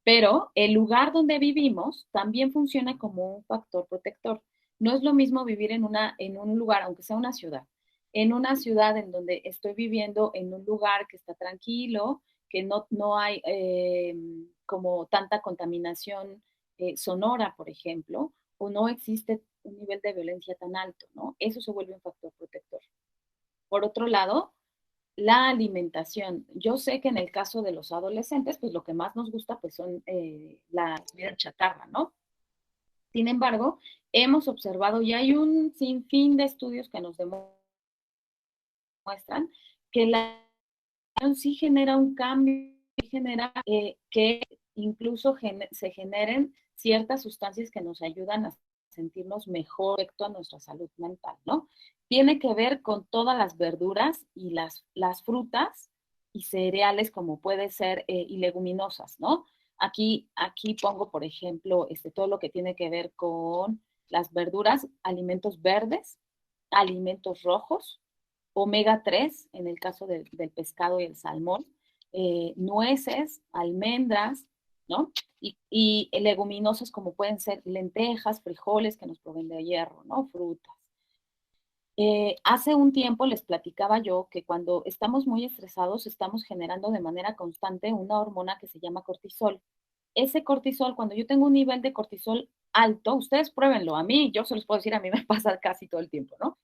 pero el lugar donde vivimos también funciona como un factor protector. No es lo mismo vivir en un lugar, aunque sea una ciudad, en una ciudad en donde estoy viviendo en un lugar que está tranquilo, que no hay como tanta contaminación sonora, por ejemplo, o no existe un nivel de violencia tan alto, ¿no? Eso se vuelve un factor protector. Por otro lado, la alimentación. Yo sé que en el caso de los adolescentes, pues lo que más nos gusta pues son la comida chatarra, ¿no? Sin embargo, hemos observado y hay un sinfín de estudios que nos demuestran que la sí genera un cambio, genera que incluso se generen ciertas sustancias que nos ayudan a sentirnos mejor respecto a nuestra salud mental, ¿no? Tiene que ver con todas las verduras y las frutas y cereales como puede ser y leguminosas, ¿no? Aquí pongo, por ejemplo, todo lo que tiene que ver con las verduras, alimentos verdes, alimentos rojos, omega 3 en el caso del pescado y el salmón, nueces, almendras, ¿no? Y leguminosas como pueden ser lentejas, frijoles que nos proveen de hierro, ¿no? Frutas. Hace un tiempo les platicaba yo que cuando estamos muy estresados estamos generando de manera constante una hormona que se llama cortisol. Ese cortisol, cuando yo tengo un nivel de cortisol alto, ustedes pruébenlo, a mí, yo se los puedo decir, a mí me pasa casi todo el tiempo, ¿no?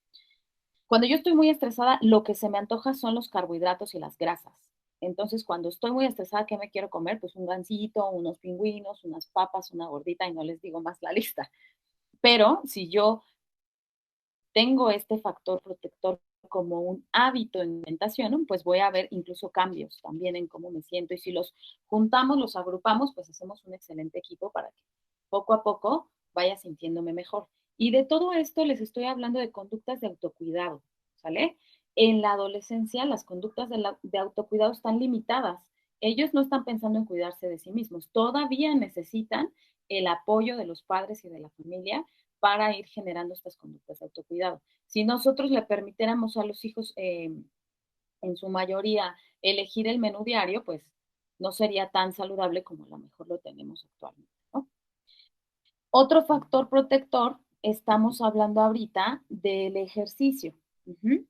Cuando yo estoy muy estresada, lo que se me antoja son los carbohidratos y las grasas. Entonces, cuando estoy muy estresada, ¿qué me quiero comer? Pues un gansito, unos pingüinos, unas papas, una gordita y no les digo más la lista. Pero si yo tengo este factor protector como un hábito en alimentación, pues voy a ver incluso cambios también en cómo me siento. Y si los juntamos, los agrupamos, pues hacemos un excelente equipo para que poco a poco vaya sintiéndome mejor. Y de todo esto les estoy hablando de conductas de autocuidado, ¿sale? En la adolescencia las conductas de autocuidado están limitadas. Ellos no están pensando en cuidarse de sí mismos. Todavía necesitan el apoyo de los padres y de la familia para ir generando estas conductas de autocuidado. Si nosotros le permitiéramos a los hijos, en su mayoría, elegir el menú diario, pues no sería tan saludable como a lo mejor lo tenemos actualmente, ¿no? Otro factor protector, estamos hablando ahorita del ejercicio. Uh-huh.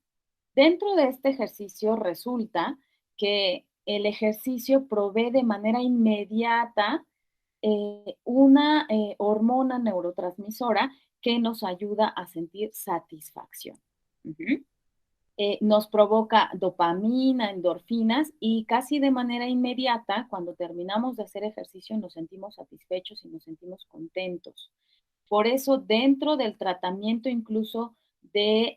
Dentro de este ejercicio resulta que el ejercicio provee de manera inmediata una hormona neurotransmisora que nos ayuda a sentir satisfacción. Uh-huh. Nos provoca dopamina, endorfinas y casi de manera inmediata, cuando terminamos de hacer ejercicio, nos sentimos satisfechos y nos sentimos contentos. Por eso, dentro del tratamiento incluso de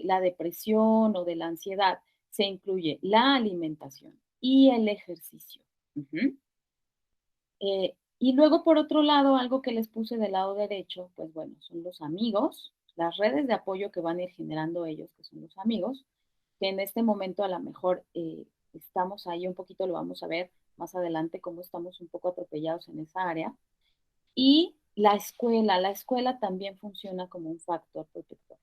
la depresión o de la ansiedad, se incluye la alimentación y el ejercicio. Uh-huh. Y luego, por otro lado, algo que les puse del lado derecho, pues bueno, son los amigos, las redes de apoyo que van a ir generando ellos, que son los amigos, que en este momento a lo mejor estamos ahí un poquito, lo vamos a ver más adelante, cómo estamos un poco atropellados en esa área. Y la escuela también funciona como un factor protector.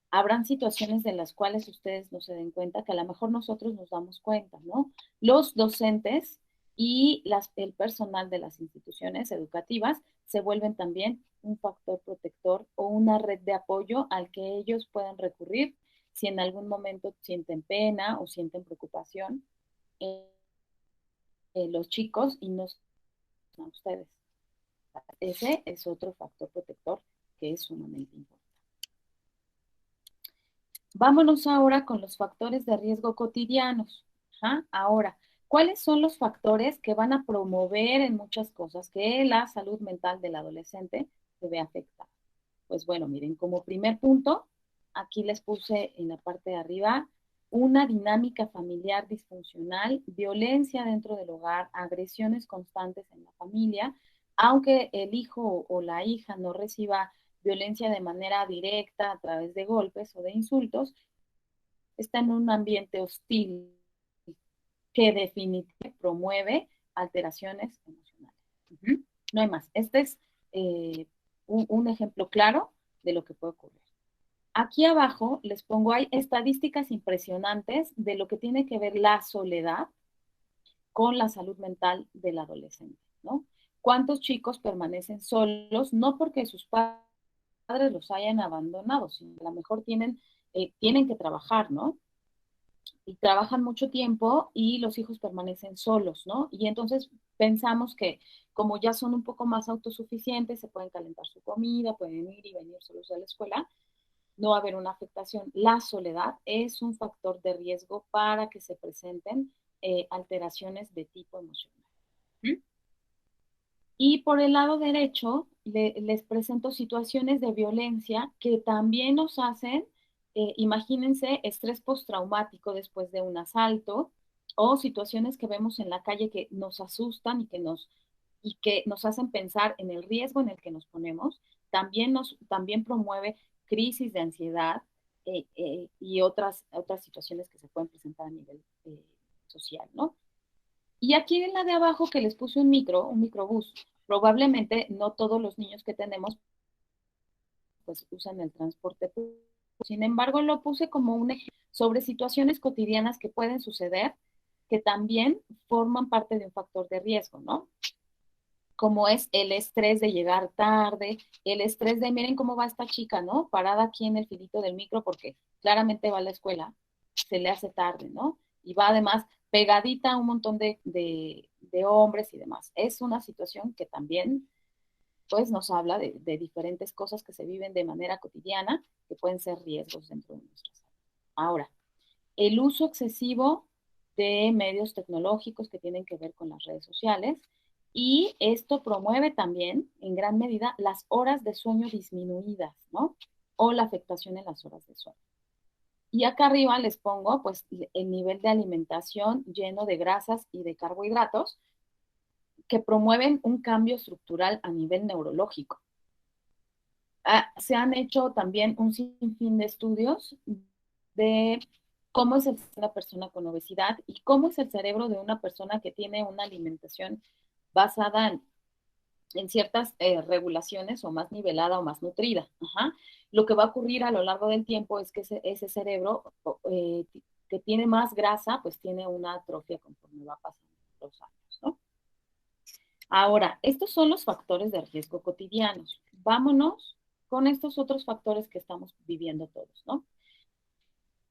Habrán situaciones de las cuales ustedes no se den cuenta, que a lo mejor nosotros nos damos cuenta, ¿no? Los docentes y el personal de las instituciones educativas se vuelven también un factor protector o una red de apoyo al que ellos pueden recurrir si en algún momento sienten pena o sienten preocupación los chicos y no a ustedes. Ese es otro factor protector que es sumamente importante. Vámonos ahora con los factores de riesgo cotidianos. Ajá. Ahora, ¿cuáles son los factores que van a promover en muchas cosas que la salud mental del adolescente se ve afectada? Pues bueno, miren, como primer punto, aquí les puse en la parte de arriba una dinámica familiar disfuncional, violencia dentro del hogar, agresiones constantes en la familia, aunque el hijo o la hija no reciba violencia de manera directa a través de golpes o de insultos, está en un ambiente hostil que definitivamente promueve alteraciones emocionales. Uh-huh. No hay más. Este es un ejemplo claro de lo que puede ocurrir. Aquí abajo les pongo, hay estadísticas impresionantes de lo que tiene que ver la soledad con la salud mental del adolescente, ¿no? ¿Cuántos chicos permanecen solos? No porque sus padres los hayan abandonado, sino que a lo mejor tienen que trabajar, ¿no? Y trabajan mucho tiempo y los hijos permanecen solos, ¿no? Y entonces pensamos que como ya son un poco más autosuficientes, se pueden calentar su comida, pueden ir y venir solos a la escuela, no va a haber una afectación. La soledad es un factor de riesgo para que se presenten alteraciones de tipo emocional. ¿Mm? Y por el lado derecho, les presento situaciones de violencia que también nos hacen, imagínense, estrés postraumático después de un asalto o situaciones que vemos en la calle que nos asustan y que nos hacen pensar en el riesgo en el que nos ponemos. También promueve crisis de ansiedad y otras situaciones que se pueden presentar a nivel social, ¿no? Y aquí en la de abajo que les puse un microbús, probablemente no todos los niños que tenemos pues usan el transporte público. Sin embargo, lo puse como un ejemplo sobre situaciones cotidianas que pueden suceder que también forman parte de un factor de riesgo, ¿no? Como es el estrés de llegar tarde, el estrés de miren cómo va esta chica, ¿no? Parada aquí en el filito del micro porque claramente va a la escuela, se le hace tarde, ¿no? Y va además pegadita a un montón de hombres y demás. Es una situación que también pues nos habla de diferentes cosas que se viven de manera cotidiana que pueden ser riesgos dentro de nuestra salud. Ahora, el uso excesivo de medios tecnológicos que tienen que ver con las redes sociales y esto promueve también en gran medida las horas de sueño disminuidas, ¿no? O la afectación en las horas de sueño. Y acá arriba les pongo pues el nivel de alimentación lleno de grasas y de carbohidratos que promueven un cambio estructural a nivel neurológico. Se han hecho también un sinfín de estudios de cómo es una persona con obesidad y cómo es el cerebro de una persona que tiene una alimentación basada en ciertas regulaciones o más nivelada o más nutrida. Ajá. Lo que va a ocurrir a lo largo del tiempo es que ese cerebro que tiene más grasa, pues tiene una atrofia conforme va pasando los años, ¿no? Ahora, estos son los factores de riesgo cotidianos. Vámonos con estos otros factores que estamos viviendo todos, ¿no?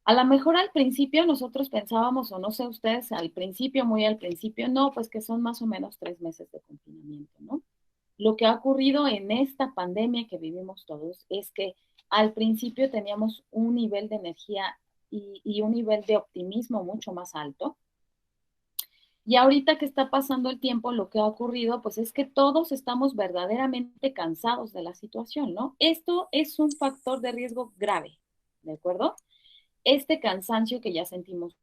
A lo mejor al principio nosotros pensábamos, o no sé ustedes, al principio, muy al principio, no, pues que son más o menos 3 meses de confinamiento, ¿no? Lo que ha ocurrido en esta pandemia que vivimos todos es que al principio teníamos un nivel de energía y un nivel de optimismo mucho más alto. Y ahorita que está pasando el tiempo, lo que ha ocurrido, pues es que todos estamos verdaderamente cansados de la situación, ¿no? Esto es un factor de riesgo grave, ¿de acuerdo? Este cansancio que ya sentimos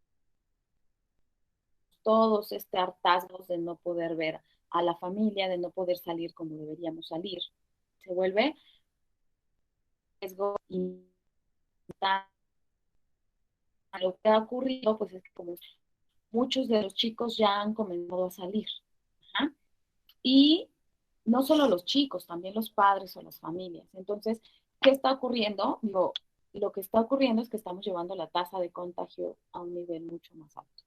todos, este hartazgo de no poder ver a la familia, de no poder salir como deberíamos salir, se vuelve riesgo y lo que ha ocurrido, pues es que como muchos de los chicos ya han comenzado a salir. ¿Ah? Y no solo los chicos, también los padres o las familias. Entonces, ¿qué está ocurriendo? Digo, lo que está ocurriendo es que estamos llevando la tasa de contagio a un nivel mucho más alto.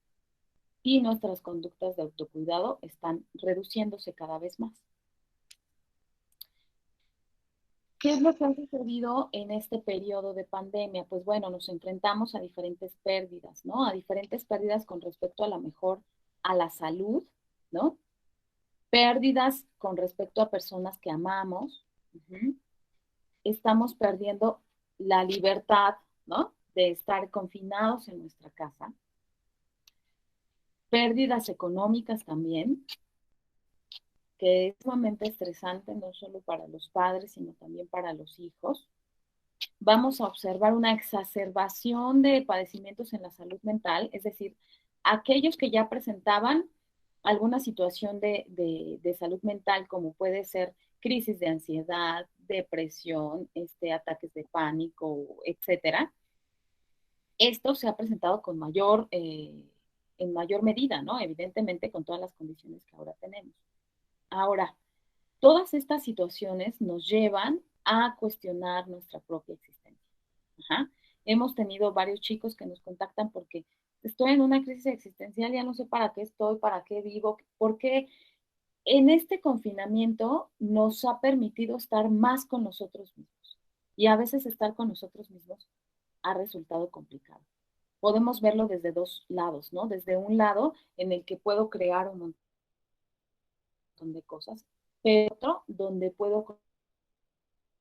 Y nuestras conductas de autocuidado están reduciéndose cada vez más. ¿Qué es lo que ha sucedido en este periodo de pandemia? Pues bueno, nos enfrentamos a diferentes pérdidas, ¿no? A diferentes pérdidas con respecto a la mejor, a la salud, ¿no? Pérdidas con respecto a personas que amamos. Uh-huh. Estamos perdiendo la libertad, ¿no? De estar confinados en nuestra casa. Pérdidas económicas también, que es sumamente estresante no solo para los padres, sino también para los hijos. Vamos a observar una exacerbación de padecimientos en la salud mental, es decir, aquellos que ya presentaban alguna situación de salud mental, como puede ser crisis de ansiedad, depresión, ataques de pánico, etcétera. Esto se ha presentado en mayor medida, ¿no? Evidentemente con todas las condiciones que ahora tenemos. Ahora, todas estas situaciones nos llevan a cuestionar nuestra propia existencia. Ajá. Hemos tenido varios chicos que nos contactan porque estoy en una crisis existencial, ya no sé para qué estoy, para qué vivo, porque en este confinamiento nos ha permitido estar más con nosotros mismos. Y a veces estar con nosotros mismos ha resultado complicado. Podemos verlo desde dos lados, ¿no? Desde un lado en el que puedo crear un montón de cosas, pero otro donde puedo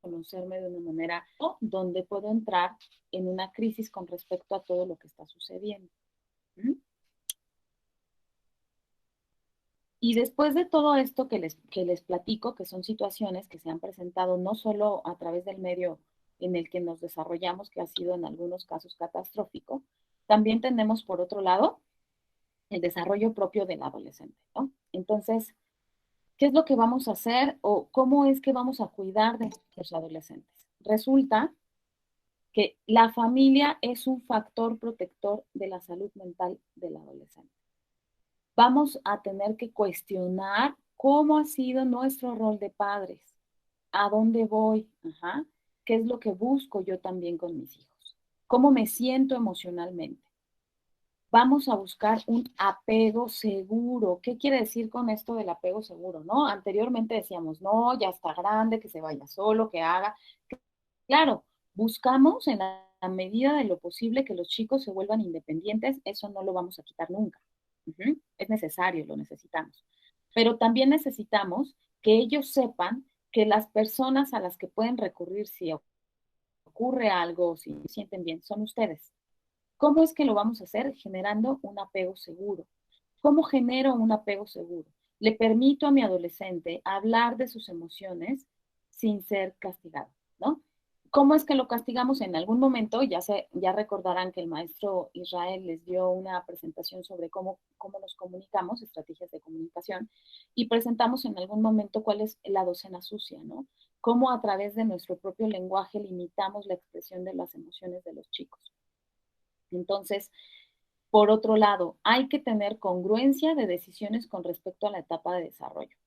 conocerme de una manera, o donde puedo entrar en una crisis con respecto a todo lo que está sucediendo. ¿Mm? Y después de todo esto que les platico, que son situaciones que se han presentado no solo a través del medio en el que nos desarrollamos, que ha sido en algunos casos catastrófico, también tenemos por otro lado el desarrollo propio del adolescente, ¿no? Entonces, ¿qué es lo que vamos a hacer o cómo es que vamos a cuidar de los adolescentes? Resulta que la familia es un factor protector de la salud mental del adolescente. Vamos a tener que cuestionar cómo ha sido nuestro rol de padres, a dónde voy, ajá, qué es lo que busco yo también con mis hijos, cómo me siento emocionalmente. Vamos a buscar un apego seguro. ¿Qué quiere decir con esto del apego seguro? ¿No? Anteriormente decíamos, no, ya está grande, que se vaya solo, que haga. Claro, buscamos en la medida de lo posible que los chicos se vuelvan independientes, eso no lo vamos a quitar nunca. Es necesario, lo necesitamos. Pero también necesitamos que ellos sepan que las personas a las que pueden recurrir si ocurre algo, si se sienten bien, son ustedes. ¿Cómo es que lo vamos a hacer? Generando un apego seguro. ¿Cómo genero un apego seguro? Le permito a mi adolescente hablar de sus emociones sin ser castigado, ¿no? ¿Cómo es que lo castigamos en algún momento? Ya recordarán que el maestro Israel les dio una presentación sobre cómo nos comunicamos, estrategias de comunicación, y presentamos en algún momento cuál es la docena sucia, ¿no? Cómo a través de nuestro propio lenguaje limitamos la expresión de las emociones de los chicos. Entonces, por otro lado, hay que tener congruencia de decisiones con respecto a la etapa de desarrollo.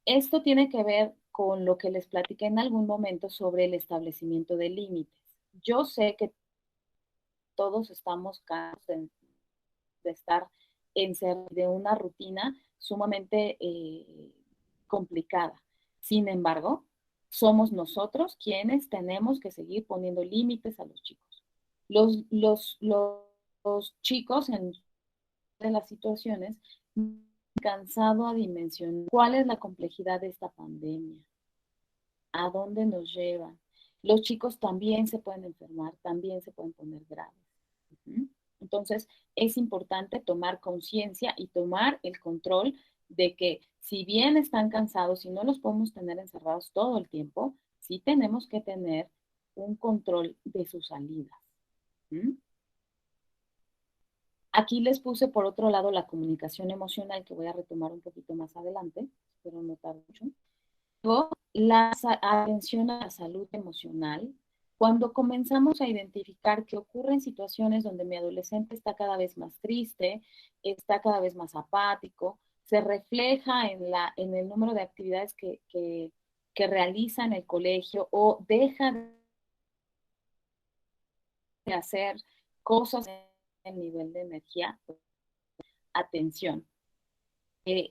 Esto tiene que ver con lo que les platiqué en algún momento sobre el establecimiento de límites. Yo sé que todos estamos cansados de estar de una rutina sumamente complicada. Sin embargo, somos nosotros quienes tenemos que seguir poniendo límites a los chicos. Los chicos en de las situaciones cansado a dimensionar cuál es la complejidad de esta pandemia, a dónde nos lleva. Los chicos también se pueden enfermar, también se pueden poner graves. Entonces, es importante tomar conciencia y tomar el control de que si bien están cansados y no los podemos tener encerrados todo el tiempo, sí tenemos que tener un control de sus salidas. Aquí les puse por otro lado la comunicación emocional, que voy a retomar un poquito más adelante, espero no tarde mucho. Luego, la atención a la salud emocional. Cuando comenzamos a identificar que ocurren situaciones donde mi adolescente está cada vez más triste, está cada vez más apático, se refleja en el número de actividades que realiza en el colegio o deja de hacer cosas en el nivel de energía, atención.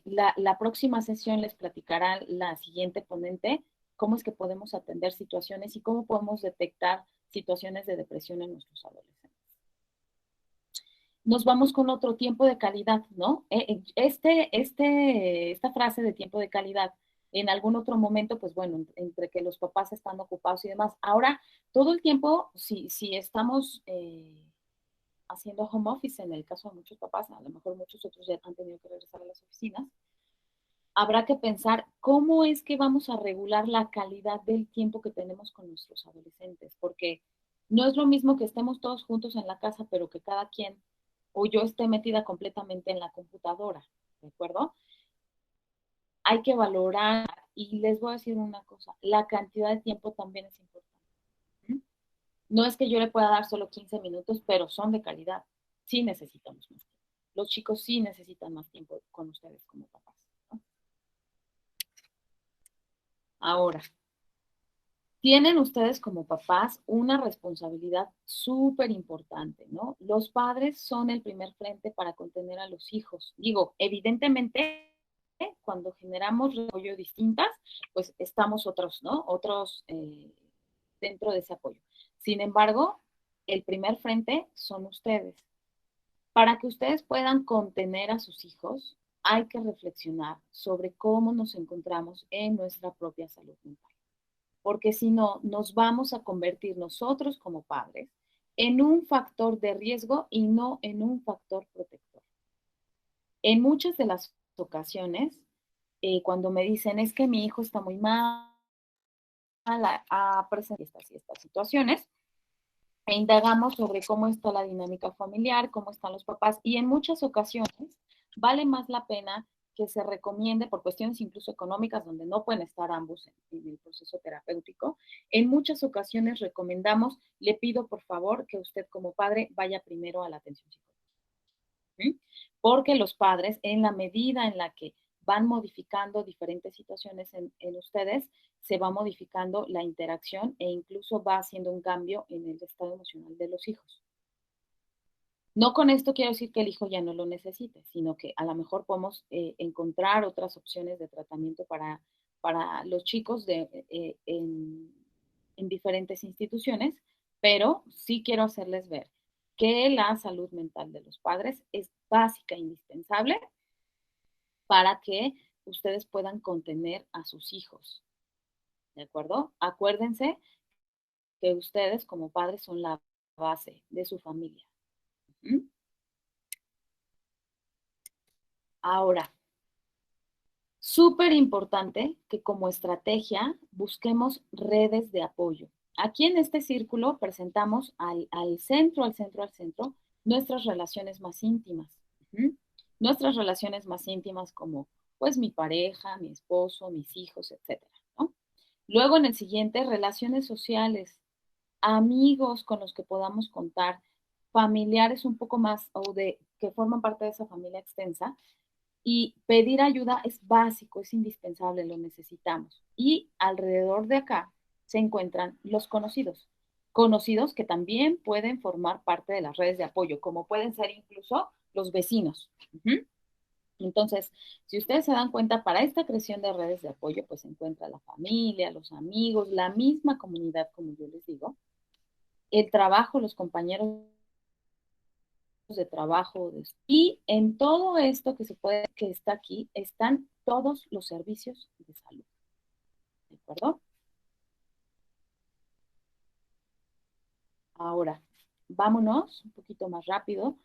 La próxima sesión les platicará la siguiente ponente cómo es que podemos atender situaciones y cómo podemos detectar situaciones de depresión en nuestros adolescentes. Nos vamos con otro tiempo de calidad, ¿no? Esta frase de tiempo de calidad, en algún otro momento, pues bueno, entre que los papás están ocupados y demás. Ahora, todo el tiempo, si estamos haciendo home office, en el caso de muchos papás, a lo mejor muchos otros ya han tenido que regresar a las oficinas, habrá que pensar cómo es que vamos a regular la calidad del tiempo que tenemos con nuestros adolescentes, porque no es lo mismo que estemos todos juntos en la casa, pero que cada quien o yo esté metida completamente en la computadora, ¿de acuerdo? Hay que valorar, y les voy a decir una cosa, la cantidad de tiempo también es importante. No es que yo le pueda dar solo 15 minutos, pero son de calidad. Sí necesitamos más tiempo. Los chicos sí necesitan más tiempo con ustedes como papás, ¿no? Ahora, tienen ustedes como papás una responsabilidad súper importante, ¿no? Los padres son el primer frente para contener a los hijos. Digo, evidentemente, cuando generamos apoyo distintas, pues estamos otros, ¿no? Otros dentro de ese apoyo. Sin embargo, el primer frente son ustedes. Para que ustedes puedan contener a sus hijos, hay que reflexionar sobre cómo nos encontramos en nuestra propia salud mental, porque si no, nos vamos a convertir nosotros como padres en un factor de riesgo y no en un factor protector. En muchas de las ocasiones, cuando me dicen, es que mi hijo está muy mal, ha presentado estas y estas situaciones, e indagamos sobre cómo está la dinámica familiar, cómo están los papás, y en muchas ocasiones vale más la pena que se recomiende, por cuestiones incluso económicas, donde no pueden estar ambos en el proceso terapéutico, en muchas ocasiones recomendamos, le pido por favor que usted como padre vaya primero a la atención psicológica. ¿Sí? Porque los padres, en la medida en la que van modificando diferentes situaciones en ustedes, se va modificando la interacción e incluso va haciendo un cambio en el estado emocional de los hijos. No con esto quiero decir que el hijo ya no lo necesite, sino que a lo mejor podemos encontrar otras opciones de tratamiento para los chicos en diferentes instituciones, pero sí quiero hacerles ver que la salud mental de los padres es básica e indispensable para que ustedes puedan contener a sus hijos. ¿De acuerdo? Acuérdense que ustedes como padres son la base de su familia. ¿Mm? Ahora, súper importante que como estrategia busquemos redes de apoyo. Aquí en este círculo presentamos al centro, nuestras relaciones más íntimas. ¿Mm? Nuestras relaciones más íntimas como pues mi pareja, mi esposo, mis hijos, etcétera, ¿no? Luego en el siguiente, relaciones sociales, amigos con los que podamos contar, familiares un poco más o de que forman parte de esa familia extensa, y pedir ayuda es básico, es indispensable, lo necesitamos. Y alrededor de acá se encuentran los conocidos, conocidos que también pueden formar parte de las redes de apoyo, como pueden ser incluso los vecinos. Uh-huh. Entonces, si ustedes se dan cuenta, para esta creación de redes de apoyo, pues se encuentra la familia, los amigos, la misma comunidad, como yo les digo, el trabajo, los compañeros de trabajo. Y en todo esto que está aquí, están todos los servicios de salud. ¿De acuerdo? Ahora, vámonos un poquito más rápido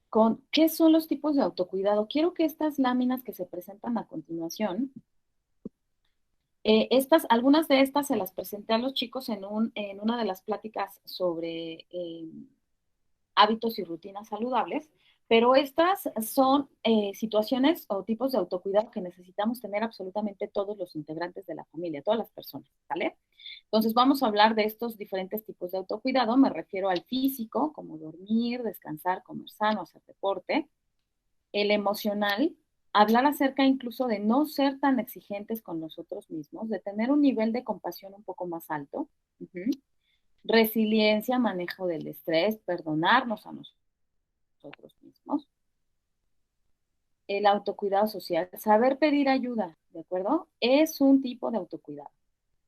con qué son los tipos de autocuidado. Quiero que estas láminas que se presentan a continuación, algunas de estas se las presenté a los chicos en una de las pláticas sobre hábitos y rutinas saludables, pero estas son situaciones o tipos de autocuidado que necesitamos tener absolutamente todos los integrantes de la familia, todas las personas, ¿vale? Entonces vamos a hablar de estos diferentes tipos de autocuidado. Me refiero al físico, como dormir, descansar, comer sano, hacer deporte. El emocional, hablar acerca incluso de no ser tan exigentes con nosotros mismos, de tener un nivel de compasión un poco más alto. Uh-huh. Resiliencia, manejo del estrés, perdonarnos a nosotros mismos. El autocuidado social, saber pedir ayuda, ¿de acuerdo? Es un tipo de autocuidado.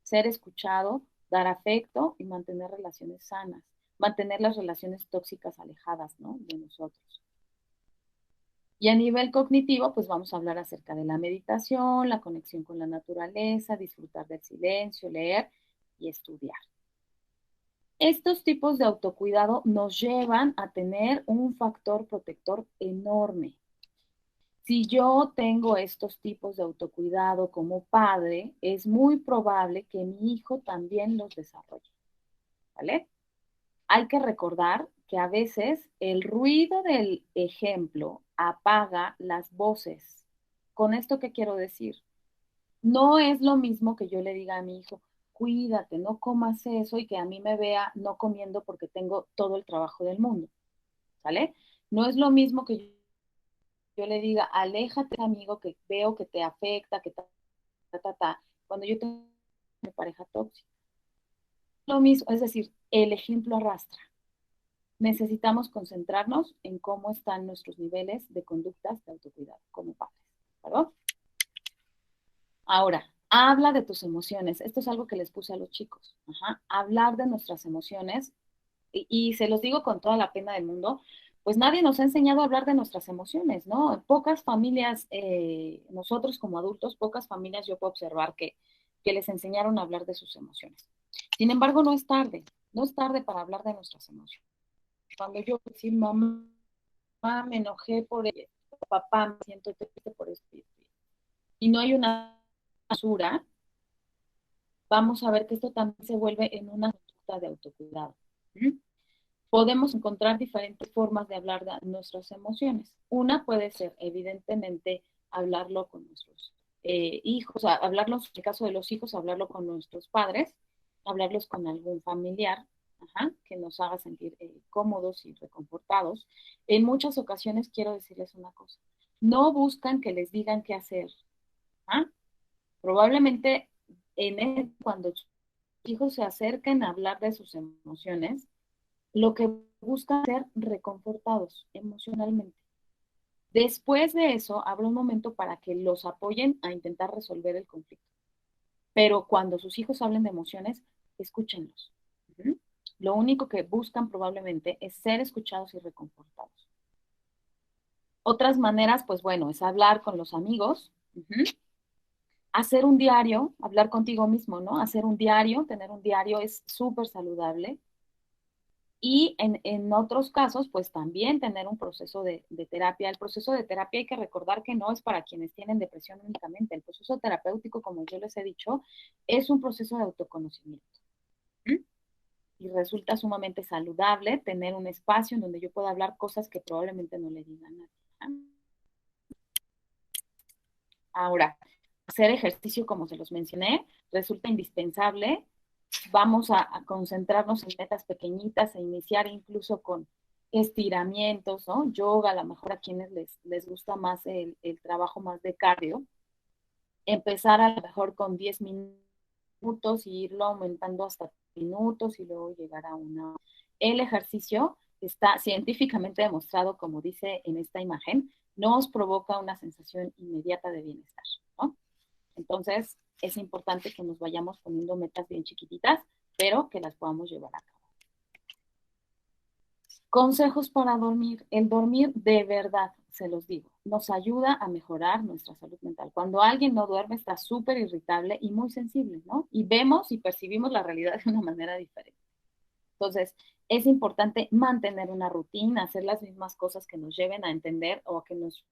Ser escuchado, dar afecto y mantener relaciones sanas, mantener las relaciones tóxicas alejadas, ¿no? De nosotros. Y a nivel cognitivo, pues vamos a hablar acerca de la meditación, la conexión con la naturaleza, disfrutar del silencio, leer y estudiar. Estos tipos de autocuidado nos llevan a tener un factor protector enorme. Si yo tengo estos tipos de autocuidado como padre, es muy probable que mi hijo también los desarrolle, ¿vale? Hay que recordar que a veces el ruido del ejemplo apaga las voces. ¿Con esto qué quiero decir? No es lo mismo que yo le diga a mi hijo, cuídate, no comas eso y que a mí me vea no comiendo porque tengo todo el trabajo del mundo, ¿sale? No es lo mismo que yo le diga, aléjate, amigo, que veo que te afecta, que cuando yo tengo una pareja tóxica. Lo mismo, es decir, el ejemplo arrastra. Necesitamos concentrarnos en cómo están nuestros niveles de conductas de autocuidado como padres, ¿verdad? Ahora, habla de tus emociones. Esto es algo que les puse a los chicos. Ajá. Hablar de nuestras emociones, y se los digo con toda la pena del mundo, pues nadie nos ha enseñado a hablar de nuestras emociones, ¿no? Pocas familias, nosotros como adultos, pocas familias yo puedo observar que les enseñaron a hablar de sus emociones. Sin embargo, no es tarde para hablar de nuestras emociones. Cuando yo decir, mamá, me enojé por ella, papá, me siento triste por esto. y no hay una basura, vamos a ver que esto también se vuelve en una conducta de autocuidado. ¿Mm? Podemos encontrar diferentes formas de hablar de nuestras emociones. Una puede ser, evidentemente, hablarlo con nuestros hijos, o sea, hablarlo, en el caso de los hijos, hablarlo con nuestros padres, hablarlos con algún familiar, ajá, que nos haga sentir cómodos y reconfortados. En muchas ocasiones quiero decirles una cosa, no buscan que les digan qué hacer. ¿Ah? Probablemente cuando sus hijos se acerquen a hablar de sus emociones, lo que buscan es ser reconfortados emocionalmente. Después de eso, habrá un momento para que los apoyen a intentar resolver el conflicto. Pero cuando sus hijos hablen de emociones, escúchenlos. Uh-huh. Lo único que buscan probablemente es ser escuchados y reconfortados. Otras maneras, pues bueno, es hablar con los amigos, uh-huh, hacer un diario, hablar contigo mismo, ¿no? Hacer un diario, tener un diario es súper saludable. Y en otros casos, pues también tener un proceso de terapia. El proceso de terapia hay que recordar que no es para quienes tienen depresión únicamente. El proceso terapéutico, como yo les he dicho, es un proceso de autoconocimiento. ¿Mm? Y resulta sumamente saludable tener un espacio en donde yo pueda hablar cosas que probablemente no le digan a nadie. ¿Ah? Ahora, hacer ejercicio, como se los mencioné, resulta indispensable. Vamos a concentrarnos en metas pequeñitas e iniciar incluso con estiramientos, ¿no? Yoga, a lo mejor a quienes les gusta más el trabajo más de cardio. Empezar a lo mejor con 10 minutos y irlo aumentando hasta minutos y luego llegar a una. El ejercicio está científicamente demostrado, como dice en esta imagen, nos provoca una sensación inmediata de bienestar, ¿no? Entonces, es importante que nos vayamos poniendo metas bien chiquititas, pero que las podamos llevar a cabo. Consejos para dormir. El dormir, de verdad, se los digo, nos ayuda a mejorar nuestra salud mental. Cuando alguien no duerme, está súper irritable y muy sensible, ¿no? Y vemos y percibimos la realidad de una manera diferente. Entonces, es importante mantener una rutina, hacer las mismas cosas que nos lleven a entender o a que nuestro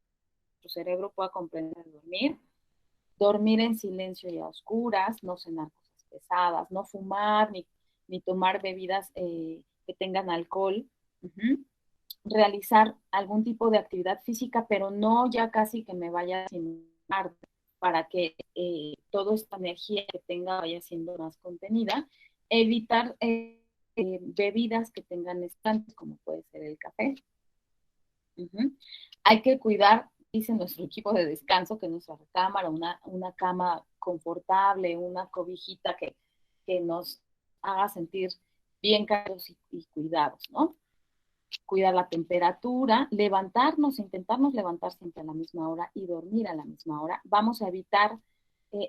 cerebro pueda comprender dormir. Dormir en silencio y a oscuras, no cenar cosas pesadas, no fumar ni tomar bebidas que tengan alcohol. Uh-huh. Realizar algún tipo de actividad física, pero no ya casi que me vaya sin arte, para que toda esta energía que tenga vaya siendo más contenida. Evitar bebidas que tengan estantes, como puede ser el café. Uh-huh. Hay que cuidar, dice nuestro equipo de descanso, que nuestra recámara, una cama confortable, una cobijita que nos haga sentir bien cariñosos y cuidados, ¿no? Cuidar la temperatura, levantarnos, intentarnos levantar siempre a la misma hora y dormir a la misma hora. Vamos a evitar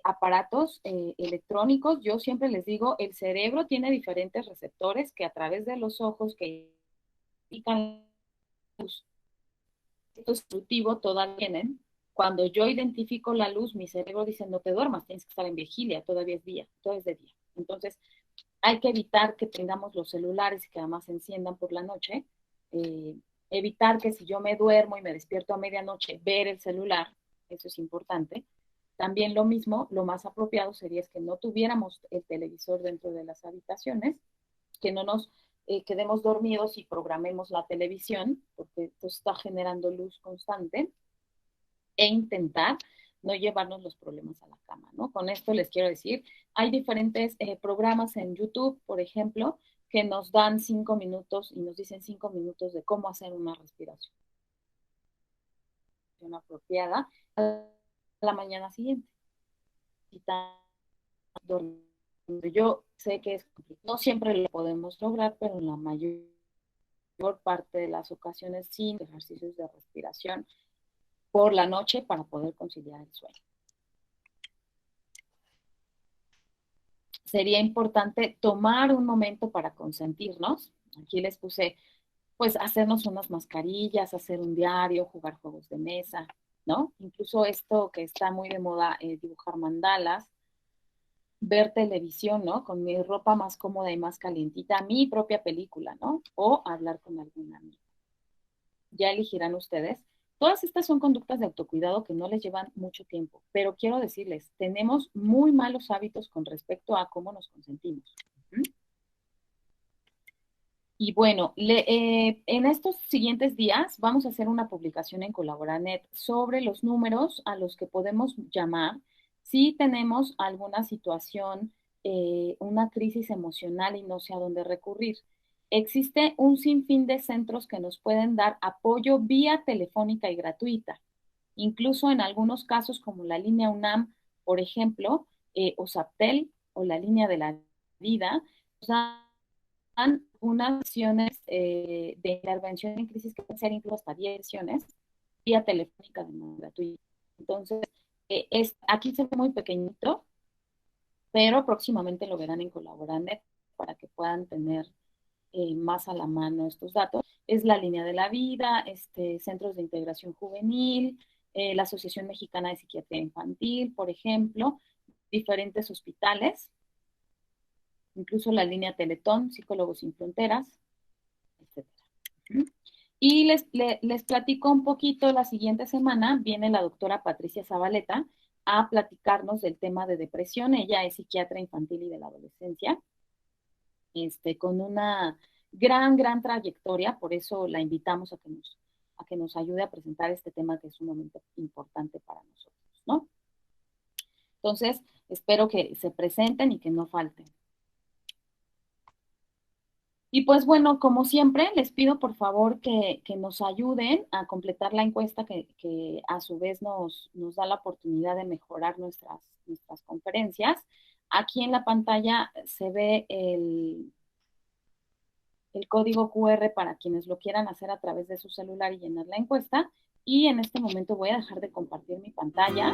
aparatos electrónicos. Yo siempre les digo, el cerebro tiene diferentes receptores que a través de los ojos que indican luz instructivo todavía tienen. Cuando yo identifico la luz, mi cerebro dice, no te duermas, tienes que estar en vigilia, todavía es día, todo es de día. Entonces, hay que evitar que tengamos los celulares y que además se enciendan por la noche. Eh, Evitar que si yo me duermo y me despierto a medianoche, ver el celular, eso es importante. También lo mismo, lo más apropiado sería es que no tuviéramos el televisor dentro de las habitaciones, que no nos quedemos dormidos y programemos la televisión, porque esto está generando luz constante, e intentar no llevarnos los problemas a la cama, ¿no? Con esto les quiero decir, hay diferentes programas en YouTube, por ejemplo, que nos dan 5 minutos y nos dicen 5 minutos de cómo hacer una respiración apropiada a la mañana siguiente. Y yo sé que es complicado. No siempre lo podemos lograr, pero en la mayor parte de las ocasiones sin ejercicios de respiración por la noche para poder conciliar el sueño. Sería importante tomar un momento para consentirnos. Aquí les puse, pues, hacernos unas mascarillas, hacer un diario, jugar juegos de mesa, ¿no? Incluso esto que está muy de moda, dibujar mandalas, ver televisión, ¿no? Con mi ropa más cómoda y más calientita, mi propia película, ¿no? O hablar con algún amigo. Ya elegirán ustedes Todas estas son conductas de autocuidado que no les llevan mucho tiempo, pero quiero decirles, tenemos muy malos hábitos con respecto a cómo nos consentimos. ¿Mm? Y bueno, en estos siguientes días vamos a hacer una publicación en Colaboranet sobre los números a los que podemos llamar si tenemos alguna situación, una crisis emocional y no sé a dónde recurrir. Existe un sinfín de centros que nos pueden dar apoyo vía telefónica y gratuita. Incluso en algunos casos, como la línea UNAM, por ejemplo, o SAPTEL o la línea de la vida, nos dan unas sesiones de intervención en crisis que pueden ser incluso hasta 10 sesiones vía telefónica de manera gratuita. Entonces, aquí se ve muy pequeñito, pero próximamente lo verán en Colaboranet para que puedan tener más a la mano estos datos. Es la línea de la vida, centros de integración juvenil, la Asociación Mexicana de Psiquiatría Infantil, por ejemplo, diferentes hospitales, incluso la línea Teletón, Psicólogos Sin Fronteras, etcétera. Y les platico un poquito, la siguiente semana viene la doctora Patricia Zabaleta a platicarnos del tema de depresión. Ella es psiquiatra infantil y de la adolescencia, con una gran trayectoria, por eso la invitamos a que nos ayude a presentar este tema que es sumamente importante para nosotros, ¿no? Entonces, espero que se presenten y que no falten. Y pues bueno, como siempre, les pido por favor que nos ayuden a completar la encuesta que a su vez nos da la oportunidad de mejorar nuestras conferencias. Aquí en la pantalla se ve el código QR para quienes lo quieran hacer a través de su celular y llenar la encuesta. Y en este momento voy a dejar de compartir mi pantalla.